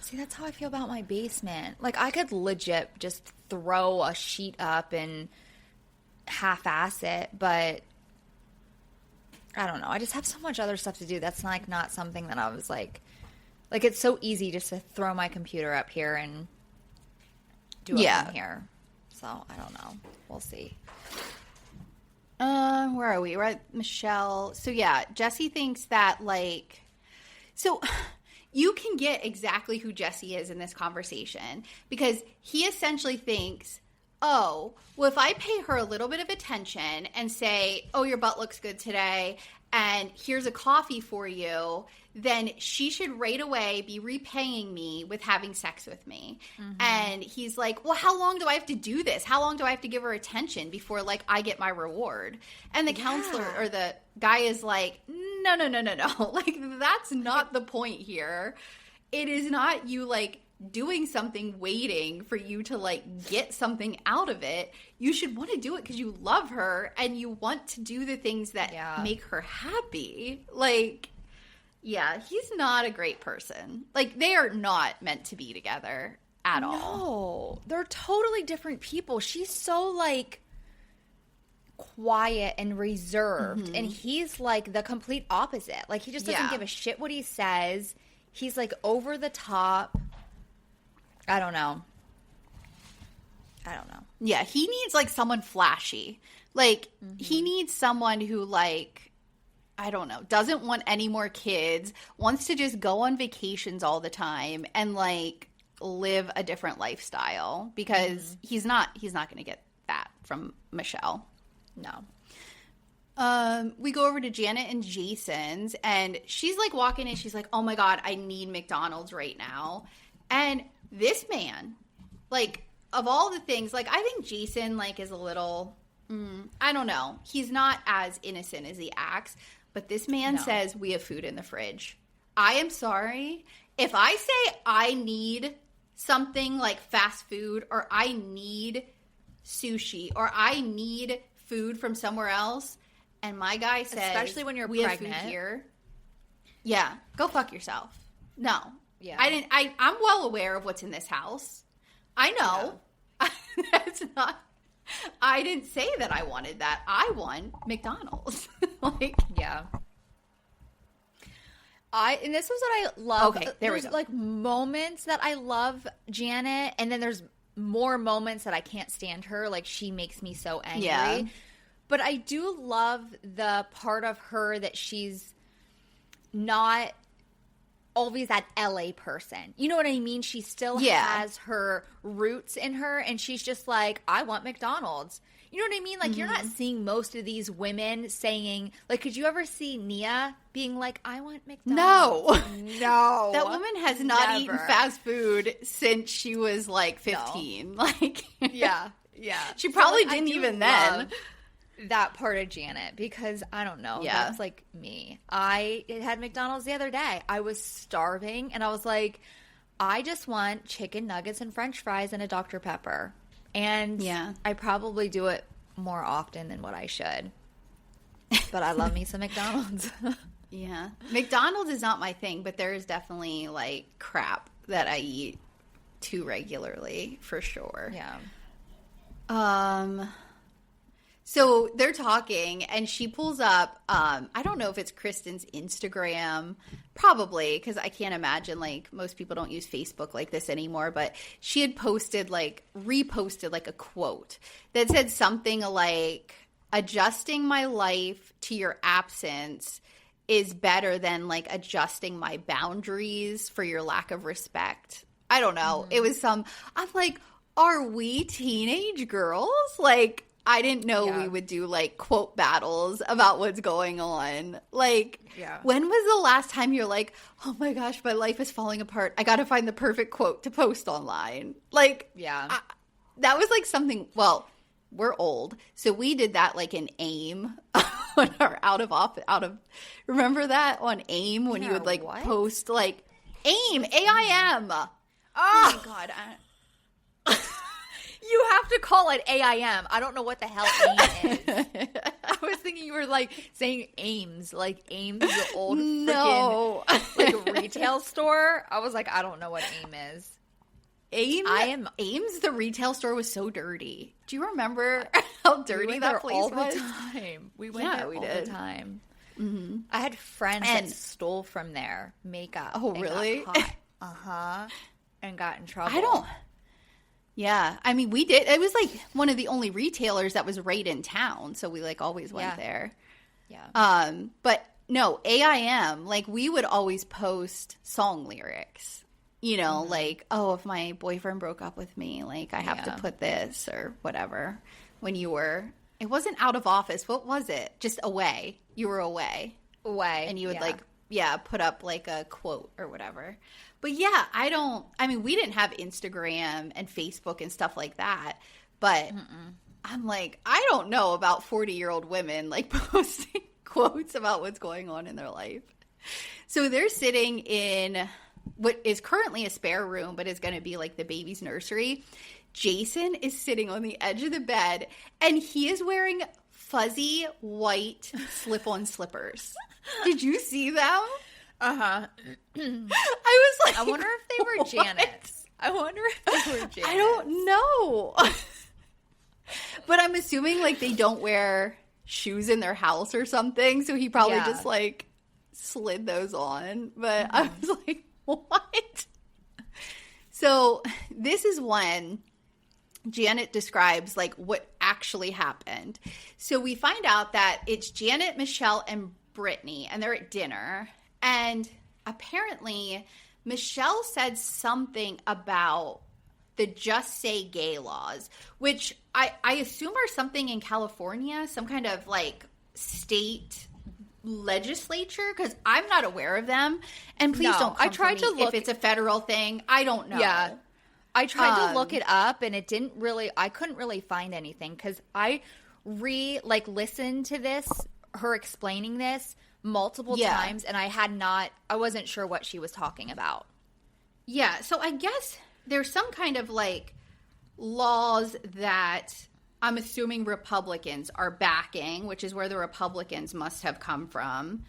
[SPEAKER 2] See, that's how I feel about my basement. Like I could legit just throw a sheet up and half-ass it, but I don't know. I just have so much other stuff to do. That's like not something that I was like it's so easy just to throw my computer up here and do it from here. So I don't know. We'll see.
[SPEAKER 1] Where are we? We're at Michelle. So yeah, Jesse thinks that like, so you can get exactly who Jesse is in this conversation because he essentially thinks, oh, well, if I pay her a little bit of attention and say, oh, your butt looks good today, and here's a coffee for you, then she should right away be repaying me with having sex with me. Mm-hmm. And he's like, well, how long do I have to do this? How long do I have to give her attention before, like, I get my reward? And the counselor or the guy is like, no. Like, that's not the point here. It is not you, like, doing something waiting for you to like get something out of it. You should want to do it because you love her and you want to do the things that make her happy. Like, yeah, he's not a great person. Like, they are not meant to be together at all.
[SPEAKER 2] No, they're totally different people. She's so like quiet and reserved, and he's like the complete opposite. Like, he just doesn't give a shit what he says. He's like over the top. I don't know.
[SPEAKER 1] Yeah, he needs, like, someone flashy. Like, he needs someone who, like, I don't know, doesn't want any more kids, wants to just go on vacations all the time and, like, live a different lifestyle because he's not going to get that from Michelle.
[SPEAKER 2] No.
[SPEAKER 1] We go over to Janet and Jason's, and she's, like, walking in. She's like, oh, my God, I need McDonald's right now. And this man, like, of all the things, like, I think Jason, like, is a little, I don't know. He's not as innocent as he acts. But this man says, we have food in the fridge. I am sorry. If I say I need something like fast food or I need sushi or I need food from somewhere else, and my guy says,
[SPEAKER 2] especially when you're
[SPEAKER 1] we
[SPEAKER 2] pregnant.
[SPEAKER 1] have food here. Yeah, go fuck yourself. No.
[SPEAKER 2] Yeah.
[SPEAKER 1] I'm well aware of what's in this house. I know. Yeah. That's not. I didn't say that I wanted that. I want McDonald's. Like,
[SPEAKER 2] yeah. And this was what I love.
[SPEAKER 1] Okay, there we go.
[SPEAKER 2] There's like moments that I love Janet, and then there's more moments that I can't stand her. Like, she makes me so angry. Yeah. But I do love the part of her that she's not always that LA person. You know what I mean? She still has her roots in her, and she's just like, I want McDonald's. You know what I mean? Like, you're not seeing most of these women saying, like, could you ever see Nia being like, I want McDonald's? No.
[SPEAKER 1] That woman has not eaten fast food since she was, like, 15. No. Like,
[SPEAKER 2] yeah.
[SPEAKER 1] She probably didn't even then.
[SPEAKER 2] That part of Janet, because I don't know. Yeah. That's like me. I had McDonald's the other day. I was starving, and I was like, I just want chicken nuggets and French fries and a Dr. Pepper. And I probably do it more often than what I should. But I love me some McDonald's.
[SPEAKER 1] Yeah. McDonald's is not my thing, but there is definitely, like, crap that I eat too regularly, for sure.
[SPEAKER 2] Yeah.
[SPEAKER 1] So they're talking, and she pulls up, I don't know if it's Kristen's Instagram, probably, because I can't imagine, like, most people don't use Facebook like this anymore, but she had posted, like, reposted, like, a quote that said something like, adjusting my life to your absence is better than like adjusting my boundaries for your lack of respect. I don't know. It was I'm like, are we teenage girls? Like, I didn't know we would do like quote battles about what's going on. Like, when was the last time you're like, oh my gosh, my life is falling apart. I got to find the perfect quote to post online. Like, that was like something, well, we're old. So we did that like in AIM on our remember that on AIM when you would like post like AIM, AIM. Oh
[SPEAKER 2] my God. You have to call it AIM. I don't know what the hell AIM is. I was thinking you were like saying Ames, like Ames, the old freaking like retail store. I was like, I don't know what AIM is.
[SPEAKER 1] Ames, the retail store was so dirty. Do you remember how dirty that place
[SPEAKER 2] all
[SPEAKER 1] was?
[SPEAKER 2] The time. We went there all the time. Mm-hmm. I had friends that stole from there makeup.
[SPEAKER 1] Oh, really?
[SPEAKER 2] And got in trouble.
[SPEAKER 1] Yeah, I mean, we did. It was like one of the only retailers that was right in town, so we like always went there. Yeah. But no, AIM, like we would always post song lyrics. You know, like, oh, if my boyfriend broke up with me, like I have to put this or whatever. When you were, it wasn't out of office. What was it? Just away. You were away. And you would put up like a quote or whatever. But yeah, I mean, we didn't have Instagram and Facebook and stuff like that. But I'm like, I don't know about 40-year-old women like posting quotes about what's going on in their life. So they're sitting in what is currently a spare room, but is going to be like the baby's nursery. Jason is sitting on the edge of the bed, and he is wearing fuzzy white slip-on slippers. Did you see them? I was like,
[SPEAKER 2] I wonder if they were Janet's. I
[SPEAKER 1] don't know. But I'm assuming like they don't wear shoes in their house or something, so he probably just like slid those on. But I was like, what? So this is when Janet describes like what actually happened. So we find out that it's Janet, Michelle, and Brittany, and they're at dinner. And apparently Michelle said something about the Just Say Gay laws, which I assume are something in California, some kind of like state legislature, because I'm not aware of them. And please don't come for me if it's a federal thing. I don't know.
[SPEAKER 2] Yeah. I tried to look it up, and it didn't really – I couldn't really find anything because I listened to this, her explaining this multiple times, and I wasn't sure what she was talking about.
[SPEAKER 1] Yeah, so I guess there's some kind of like laws that I'm assuming Republicans are backing, which is where the Republicans must have come from.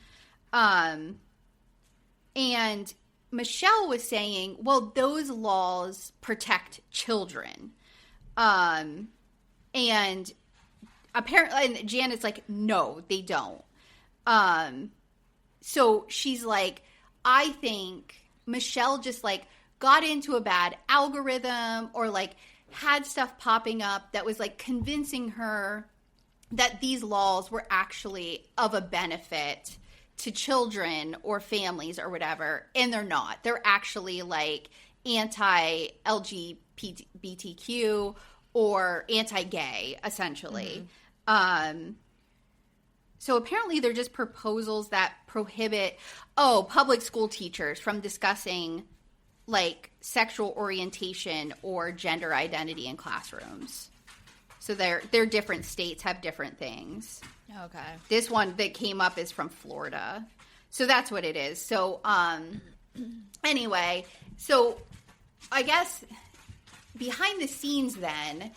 [SPEAKER 1] And Michelle was saying, well, those laws protect children. And apparently, and Janet's like, no, they don't. So she's like, I think Michelle just like got into a bad algorithm or like had stuff popping up that was like convincing her that these laws were actually of a benefit to children or families or whatever. And they're not. They're actually like anti-LGBTQ or anti-gay, essentially. So apparently they're just proposals that prohibit, public school teachers from discussing like sexual orientation or gender identity in classrooms. So they're different states have different things.
[SPEAKER 2] Okay.
[SPEAKER 1] This one that came up is from Florida. So that's what it is. So anyway, so I guess behind the scenes then,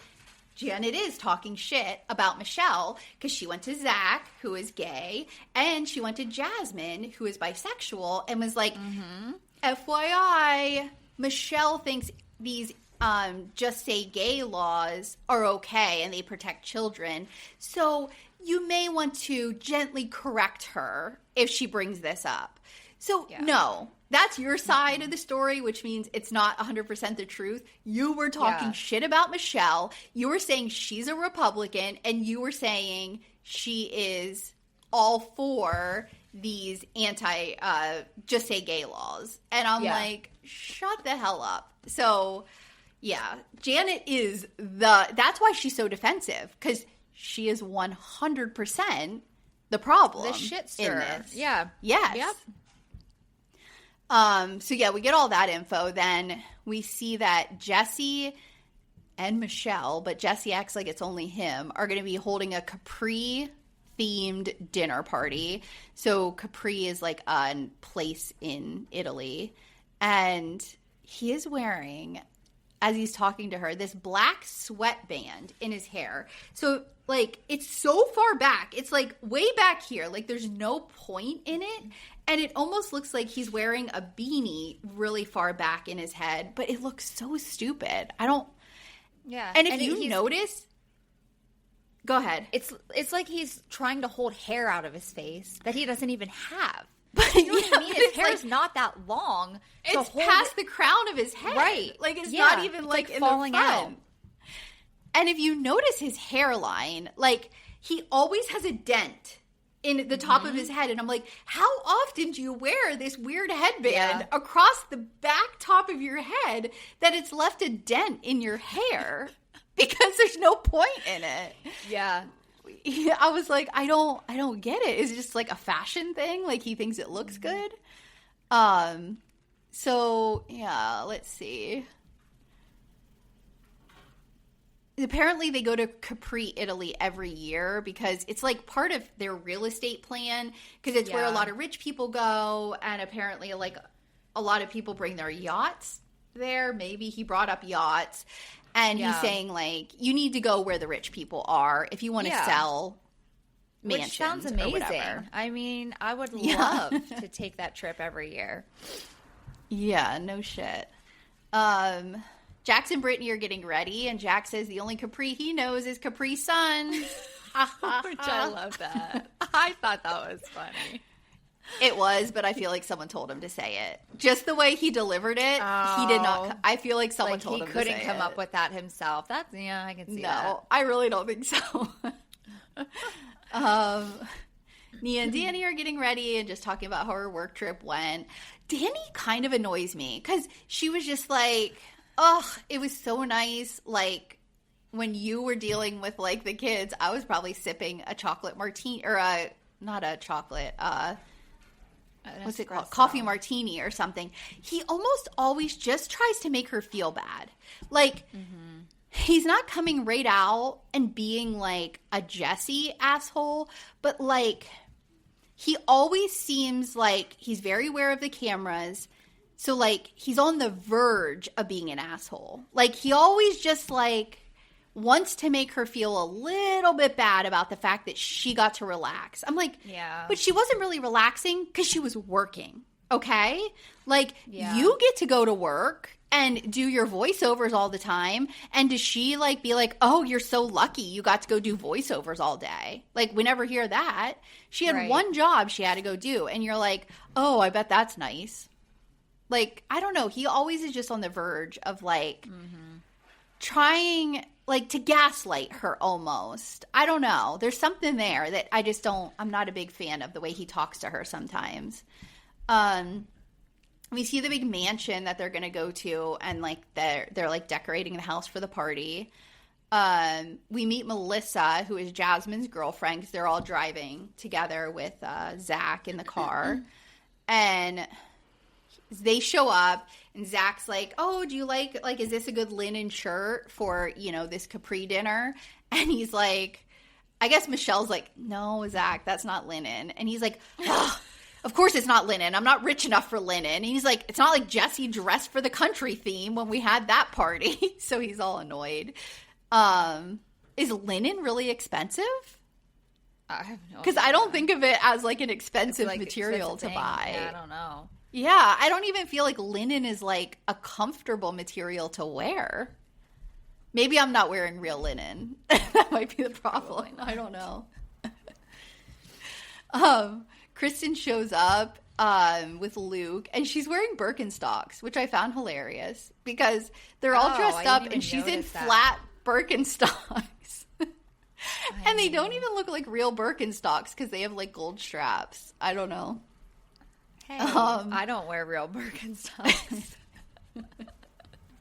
[SPEAKER 1] Janet is talking shit about Michelle because she went to Zach, who is gay, and she went to Jasmine, who is bisexual, and was like, FYI, Michelle thinks these Just Say Gay laws are okay and they protect children. So you may want to gently correct her if she brings this up. So no, that's your side of the story, which means it's not 100% the truth. You were talking shit about Michelle. You were saying she's a Republican, and you were saying she is all for these just say gay laws. And I'm like, shut the hell up. So, yeah, Janet that's why she's so defensive, because she is 100% the problem.
[SPEAKER 2] The shit stirrer.
[SPEAKER 1] In this.
[SPEAKER 2] Yeah.
[SPEAKER 1] Yes.
[SPEAKER 2] Yep.
[SPEAKER 1] So yeah, we get all that info. Then we see that Jesse and Michelle, but Jesse acts like it's only him, are going to be holding a Capri themed dinner party. So Capri is like a place in Italy, and he is wearing, as he's talking to her, this black sweatband in his hair. So like it's so far back, it's like way back here, like there's no point in it, and it almost looks like he's wearing a beanie really far back in his head, but it looks so stupid.
[SPEAKER 2] Yeah.
[SPEAKER 1] And if you notice, go ahead.
[SPEAKER 2] It's like he's trying to hold hair out of his face that he doesn't even have.
[SPEAKER 1] But
[SPEAKER 2] you know what I mean? His hair is not that long.
[SPEAKER 1] It's past the crown of his head.
[SPEAKER 2] Right.
[SPEAKER 1] Like it's not even like in
[SPEAKER 2] falling
[SPEAKER 1] the front.
[SPEAKER 2] out.
[SPEAKER 1] And if you notice his hairline, like he always has a dent in the top of his head. And I'm like, how often do you wear this weird headband across the back top of your head that it's left a dent in your hair? Because there's no point in it.
[SPEAKER 2] Yeah.
[SPEAKER 1] I was like, I don't get it. Is it just like a fashion thing? Like he thinks it looks good? So yeah, let's see. Apparently they go to Capri, Italy every year because it's like part of their real estate plan, because it's where a lot of rich people go, and apparently like a lot of people bring their yachts there. Maybe he brought up yachts, and he's saying like, you need to go where the rich people are if you want to sell mansions.
[SPEAKER 2] Which sounds amazing. I mean, I would love to take that trip every year.
[SPEAKER 1] Yeah, no shit. Jax and Brittany are getting ready, and Jax says the only Capri he knows is Capri Sun.
[SPEAKER 2] Which I love that. I thought that was funny.
[SPEAKER 1] It was, but I feel like someone told him to say it. Just the way he delivered it, he did not. I feel like someone told him to say it.
[SPEAKER 2] He couldn't come up with that himself. That's, I can see that.
[SPEAKER 1] No, I really don't think so. Nia and Danny are getting ready and just talking about how her work trip went. Danny kind of annoys me because she was just like, oh, it was so nice. Like, when you were dealing with, like, the kids, I was probably sipping a chocolate martini, or not a chocolate, what's it called? Coffee martini or something. He almost always just tries to make her feel bad. Like, he's not coming right out and being, like, a Jesse asshole, but, like, he always seems like he's very aware of the cameras. So, like, he's on the verge of being an asshole. Like, he always just, like, wants to make her feel a little bit bad about the fact that she got to relax. I'm like, but she wasn't really relaxing because she was working, okay? Like, you get to go to work and do your voiceovers all the time. And does she, like, be like, oh, you're so lucky you got to go do voiceovers all day? Like, we never hear that. She had one job she had to go do. And you're like, oh, I bet that's nice. Like, I don't know. He always is just on the verge of, like, trying, like, to gaslight her almost. I don't know. There's something there that I just don't – I'm not a big fan of the way he talks to her sometimes. We see the big mansion that they're going to go to, and, like, they're like, decorating the house for the party. We meet Melissa, who is Jasmine's girlfriend, because they're all driving together with Zach in the car. And – they show up, and Zach's like, oh, do you like, is this a good linen shirt for, this Capri dinner? And he's like, I guess Michelle's like, no, Zach, that's not linen. And he's like, oh, of course it's not linen. I'm not rich enough for linen. And he's like, it's not like Jesse dressed for the country theme when we had that party. So he's all annoyed. Is linen really expensive?
[SPEAKER 2] I have no idea.
[SPEAKER 1] Because I don't think of it as, like, an expensive material to buy.
[SPEAKER 2] Yeah, I don't know.
[SPEAKER 1] Yeah, I don't even feel like linen is, like, a comfortable material to wear. Maybe I'm not wearing real linen. That might be the problem. I don't know. Kristen shows up with Luke, and she's wearing Birkenstocks, which I found hilarious because they're all dressed up, and she's in flat Birkenstocks. And they don't even look like real Birkenstocks because they have like gold straps. I don't know.
[SPEAKER 2] Hey, I don't wear real Birkenstocks.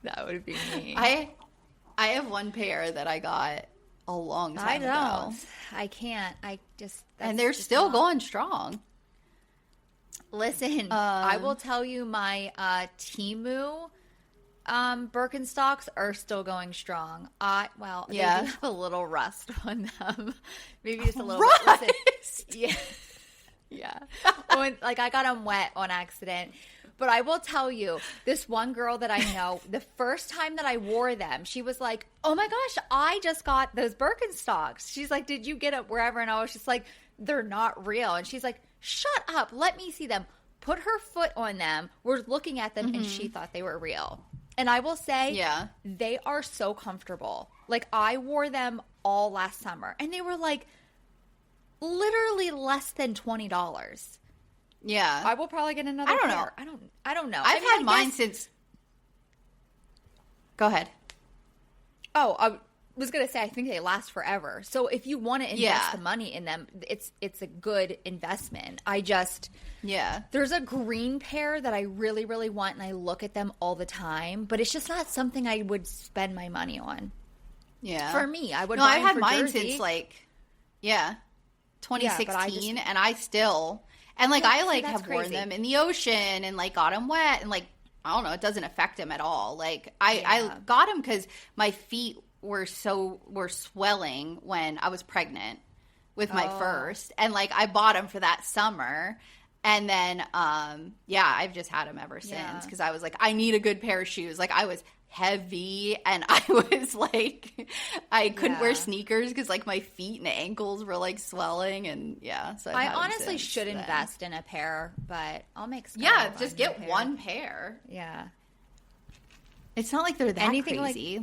[SPEAKER 2] That would be me.
[SPEAKER 1] I have one pair that I got a long time ago.
[SPEAKER 2] I can't.
[SPEAKER 1] And they're still going strong.
[SPEAKER 2] Listen, I will tell you my Temu Birkenstocks are still going strong. They do have a little rust on them. Maybe just a little
[SPEAKER 1] Rust?
[SPEAKER 2] Yeah. Yeah. I got them wet on accident. But I will tell you, this one girl that I know, the first time that I wore them, she was like, oh my gosh, I just got those Birkenstocks. She's like, did you get it wherever? And I was just like, they're not real. And she's like, shut up. Let me see them. Put her foot on them. We're looking at them, and she thought they were real. And I will say, they are so comfortable. Like, I wore them all last summer, and they were like literally less than $20.
[SPEAKER 1] Yeah.
[SPEAKER 2] I will probably get another pair. I don't know.
[SPEAKER 1] I've had mine since. Go ahead.
[SPEAKER 2] Oh, I was going to say, I think they last forever. So if you want to invest the money in them, it's a good investment. There's a green pair that I really, really want, and I look at them all the time, but it's just not something I would spend my money on. Yeah. For me, I would buy
[SPEAKER 1] I've
[SPEAKER 2] them
[SPEAKER 1] had
[SPEAKER 2] for
[SPEAKER 1] mine
[SPEAKER 2] Jersey.
[SPEAKER 1] since 2016, and I still... And, I, have worn them in the ocean and, got them wet. And, I don't know, it doesn't affect them at all. I got them because my feet were swelling when I was pregnant with my first. And, I bought them for that summer. And then, I've just had them ever since. Because I was like, I need a good pair of shoes. I was heavy, and I was I couldn't wear sneakers because my feet and ankles were swelling, and so
[SPEAKER 2] I honestly should invest in a pair, but I'll make
[SPEAKER 1] just get one pair. It's not like they're that
[SPEAKER 2] anything
[SPEAKER 1] crazy.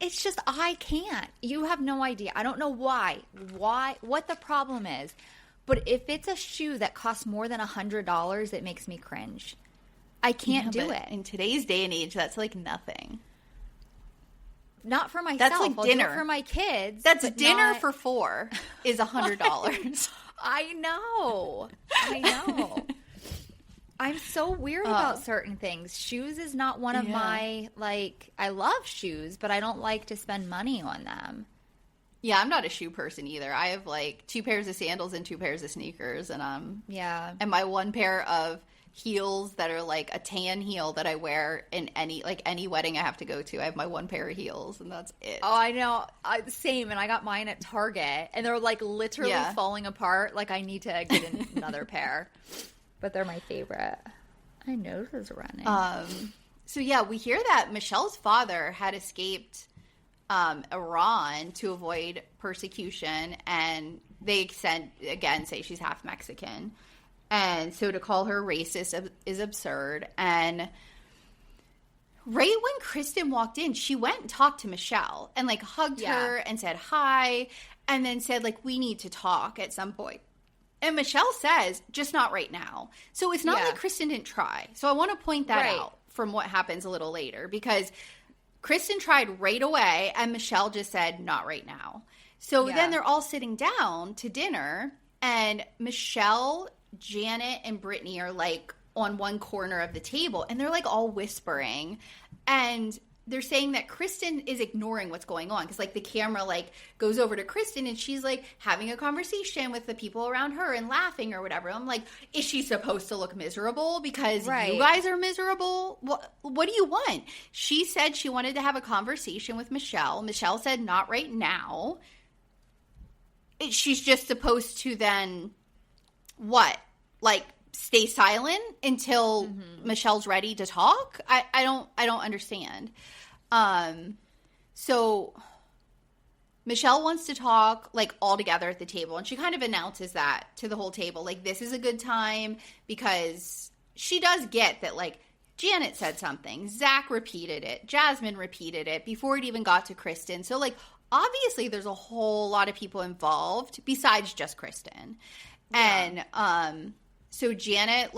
[SPEAKER 2] It's just I can't. You have no idea. I don't know why what the problem is, but if it's a shoe that costs more than $100, it makes me cringe. I can't do it.
[SPEAKER 1] In today's day and age, that's nothing.
[SPEAKER 2] Not for myself.
[SPEAKER 1] That's
[SPEAKER 2] I'll
[SPEAKER 1] dinner.
[SPEAKER 2] do it for my kids.
[SPEAKER 1] That's dinner for four is $100.
[SPEAKER 2] I know. I'm so weird about certain things. Shoes is not one of my, I love shoes, but I don't like to spend money on them.
[SPEAKER 1] Yeah, I'm not a shoe person either. I have 2 pairs of sandals and 2 pairs of sneakers, and and my one pair of heels that are a tan heel that I wear in any wedding I have to go to. I have my one pair of heels, and that's it.
[SPEAKER 2] Oh, I know. Same, and I got mine at Target, and they're literally falling apart. I need to get another pair, but they're my favorite. My nose is running.
[SPEAKER 1] So we hear that Michelle's father had escaped Iran to avoid persecution, and they say she's half Mexican. And so to call her racist is absurd. And right when Kristen walked in, she went and talked to Michelle and hugged her and said hi, and then said we need to talk at some point. And Michelle says, just not right now. So it's not like Kristen didn't try. So I want to point that out from what happens a little later, because Kristen tried right away and Michelle just said, not right now. So then they're all sitting down to dinner, and Michelle, Janet, and Brittany are on one corner of the table, and they're all whispering, and they're saying that Kristen is ignoring what's going on because the camera goes over to Kristen, and she's having a conversation with the people around her and laughing or whatever. I'm is she supposed to look miserable because you guys are miserable? What do you want? She said she wanted to have a conversation with Michelle. Michelle said not right now. She's just supposed to then what? Stay silent until Michelle's ready to talk? I don't understand. So Michelle wants to talk all together at the table, and she kind of announces that to the whole table. This is a good time, because she does get that Janet said something, Zach repeated it, Jasmine repeated it before it even got to Kristen. So obviously there's a whole lot of people involved besides just Kristen. And so Janet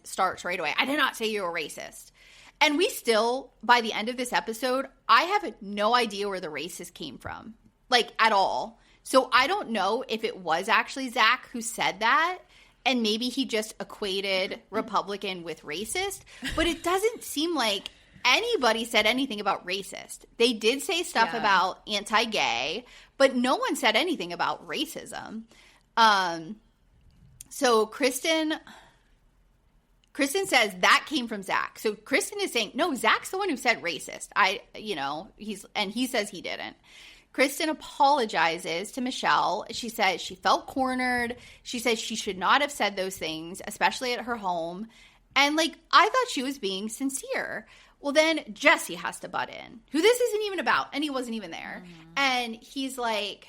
[SPEAKER 1] starts right away, I did not say you were racist. And we still, by the end of this episode, I have no idea where the racist came from. like at all. So I don't know if it was actually Zach who said that, and maybe he just equated Republican with racist, but it doesn't seem like anybody said anything about racist. They did say stuff about anti-gay, but no one said anything about racism. So Kristen says that came from Zach. So Kristen is saying, no, Zach's the one who said racist. He says he didn't. Kristen apologizes to Michelle. She says she felt cornered. She says she should not have said those things, especially at her home. And, like, I thought she was being sincere. Well, then Jesse has to butt in, who this isn't even about, and he wasn't even there. Mm-hmm. And he's like,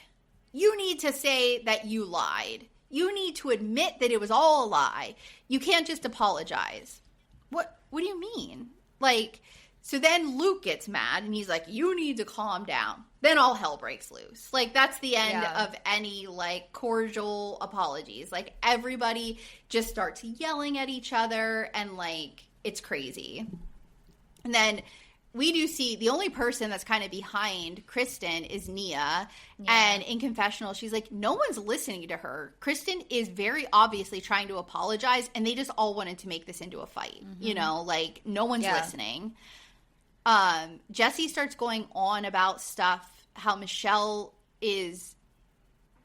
[SPEAKER 1] you need to say that you lied. You need to admit that it was all a lie. You can't just apologize. What do you mean? Like, so then Luke gets mad, and he's like, you need to calm down. Then all hell breaks loose. Like, that's the end of any, like, cordial apologies. Like, everybody just starts yelling at each other, and, like, it's crazy. And then we do see the only person that's kind of behind Kristen is Nia. And in confessional, she's like, no one's listening to her. Kristen is very obviously trying to apologize, and they just all wanted to make this into a fight. Mm-hmm. You know, like, no one's listening. Jesse starts going on about stuff, how Michelle is,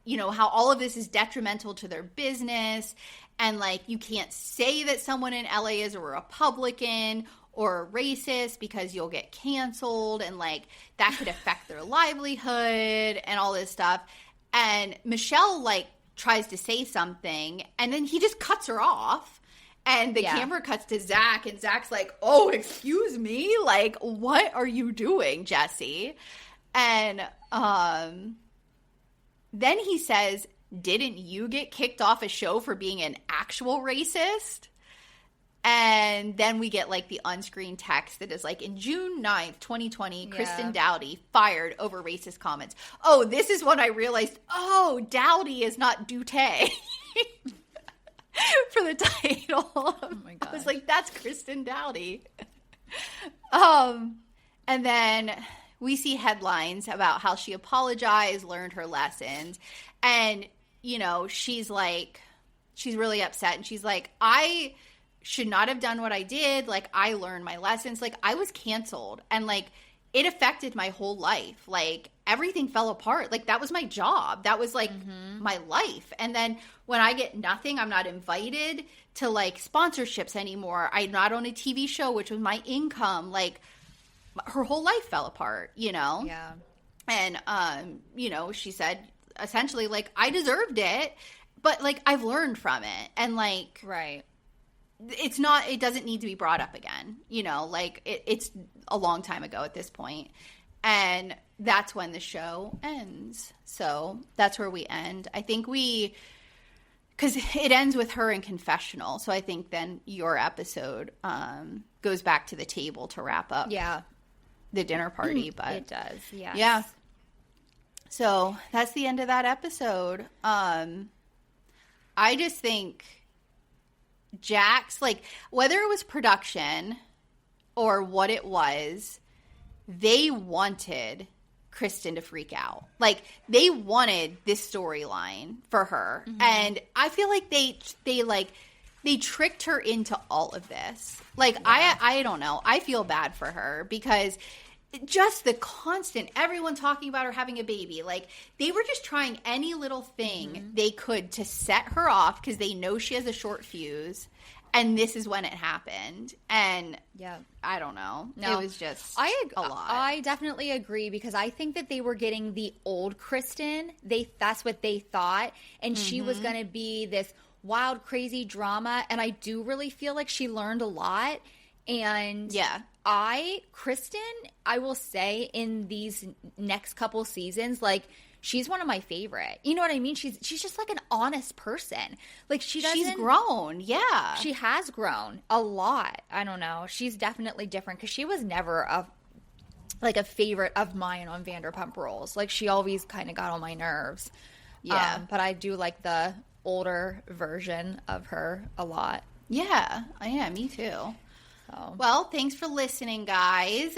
[SPEAKER 1] you know, how all of this is detrimental to their business. And, like, you can't say that someone in LA is a Republican or a racist because you'll get canceled, and, like, that could affect their livelihood and all this stuff. And Michelle, like, tries to say something, and then he just cuts her off. And the camera cuts to Zach, and Zach's like, oh, excuse me? Like, what are you doing, Jesse? And then he says, didn't you get kicked off a show for being an actual racist? And then we get, like, the on-screen text that is like, in June 9th, 2020, Kristen Dowdy fired over racist comments. Oh, this is when I realized, oh, Dowdy is not Dute. For the title. Oh my God. I was like, that's Kristen Dowdy. And then we see headlines about how she apologized, learned her lessons. And, you know, she's like, she's really upset. And she's like, I should not have done what I did. Like, I learned my lessons. Like, I was canceled. And, like, it affected my whole life. Like, everything fell apart. Like, that was my job. That was, like, my life. And then when I get nothing, I'm not invited to, like, sponsorships anymore. I'm not on a TV show, which was my income. Like, her whole life fell apart, you know?
[SPEAKER 2] Yeah.
[SPEAKER 1] And, you know, she said, essentially, like, I deserved it, but, like, I've learned from it. And, like...
[SPEAKER 2] Right.
[SPEAKER 1] It doesn't need to be brought up again, you know, like it's a long time ago at this point. And that's when the show ends. So that's where we end. I think because it ends with her in confessional. So I think then your episode goes back to the table to wrap up the dinner party. But
[SPEAKER 2] it does. Yes.
[SPEAKER 1] Yeah. So that's the end of that episode. I just think Jax, like, whether it was production or what it was, they wanted Kristen to freak out. Like, they wanted this storyline for her. Mm-hmm. And I feel like they tricked her into all of this. Like, I don't know. I feel bad for her because just the constant, everyone talking about her having a baby. Like, they were just trying any little thing they could to set her off because they know she has a short fuse. And this is when it happened. And I don't know. No, it was just a lot.
[SPEAKER 2] I definitely agree because I think that they were getting the old Kristen. That's what they thought. And she was going to be this wild, crazy drama. And I do really feel like she learned a lot. And Kristen, I will say in these next couple seasons, like, she's one of my favorite. You know what I mean? She's just like an honest person. Like, she's
[SPEAKER 1] grown. Yeah.
[SPEAKER 2] She has grown a lot. I don't know. She's definitely different because she was never a favorite of mine on Vanderpump Rules. Like, she always kind of got on my nerves. Yeah. But I do like the older version of her a lot.
[SPEAKER 1] Yeah. Me too. Well, thanks for listening, guys.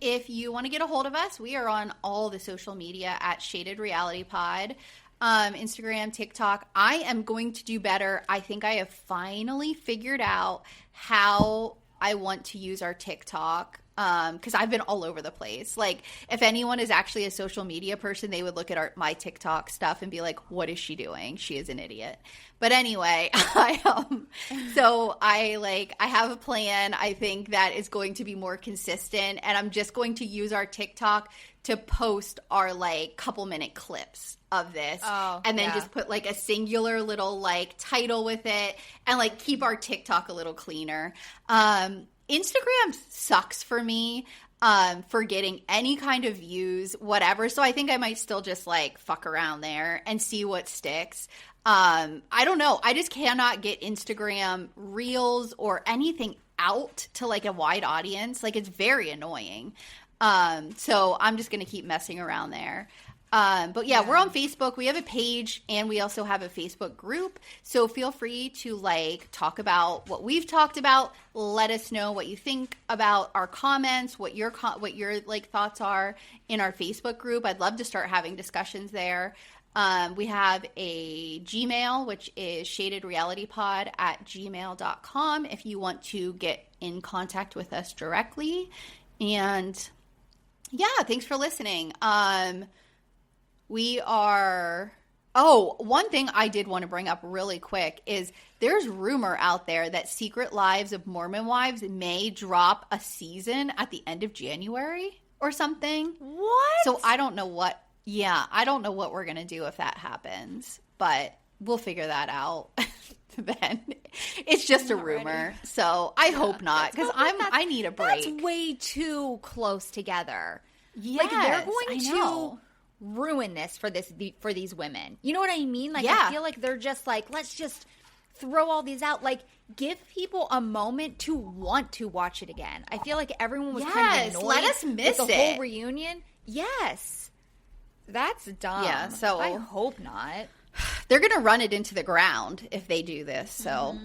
[SPEAKER 1] If you want to get a hold of us, we are on all the social media at Shaded Reality Pod. Instagram, TikTok. I am going to do better. I think I have finally figured out how I want to use our TikTok. Because I've been all over the place. Like, if anyone is actually a social media person, they would look at my TikTok stuff and be like, what is she doing? She is an idiot. But anyway, I have a plan. I think that is going to be more consistent, and I'm just going to use our TikTok to post our like couple minute clips of this, and then just put like a singular little like title with it, and like keep our TikTok a little cleaner. Instagram sucks for me for getting any kind of views, whatever. So I think I might still just like fuck around there and see what sticks. I don't know. I just cannot get Instagram Reels or anything out to like a wide audience. Like, it's very annoying. So I'm just going to keep messing around there. But yeah, we're on Facebook. We have a page, and we also have a Facebook group. So feel free to like talk about what we've talked about. Let us know what you think about our comments, what your like thoughts are in our Facebook group. I'd love to start having discussions there. We have a Gmail, which is shadedrealitypod@gmail.com if you want to get in contact with us directly. And yeah, thanks for listening. One thing I did want to bring up really quick is there's rumor out there that Secret Lives of Mormon Wives may drop a season at the end of January or something.
[SPEAKER 2] What?
[SPEAKER 1] So I don't know what we're going to do if that happens, but we'll figure that out then. It's just a rumor. Ready. So I hope not, because I need a break.
[SPEAKER 2] That's way too close together.
[SPEAKER 1] Yes,
[SPEAKER 2] like, they're going to ruin this for these women. You know what I mean? Like, I feel like they're just like, let's just throw all these out. Like, give people a moment to want to watch it again. I feel like everyone was kind of annoyed. Let us miss
[SPEAKER 1] with the
[SPEAKER 2] it.
[SPEAKER 1] whole reunion.
[SPEAKER 2] Yes. That's dumb.
[SPEAKER 1] Yeah, so
[SPEAKER 2] I hope not.
[SPEAKER 1] They're going to run it into the ground if they do this. So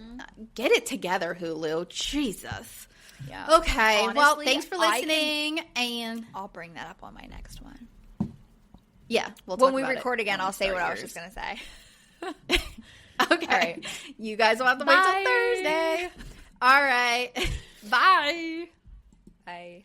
[SPEAKER 1] get it together, Hulu. Jesus.
[SPEAKER 2] Yeah.
[SPEAKER 1] Okay. Honestly, well, thanks for listening. And
[SPEAKER 2] I'll bring that up on my next one.
[SPEAKER 1] Yeah. We'll talk
[SPEAKER 2] when we
[SPEAKER 1] about
[SPEAKER 2] record again, I'll say what I was just going to say.
[SPEAKER 1] Okay. All right. You guys will have to wait till Thursday. All right. Bye.
[SPEAKER 2] Bye.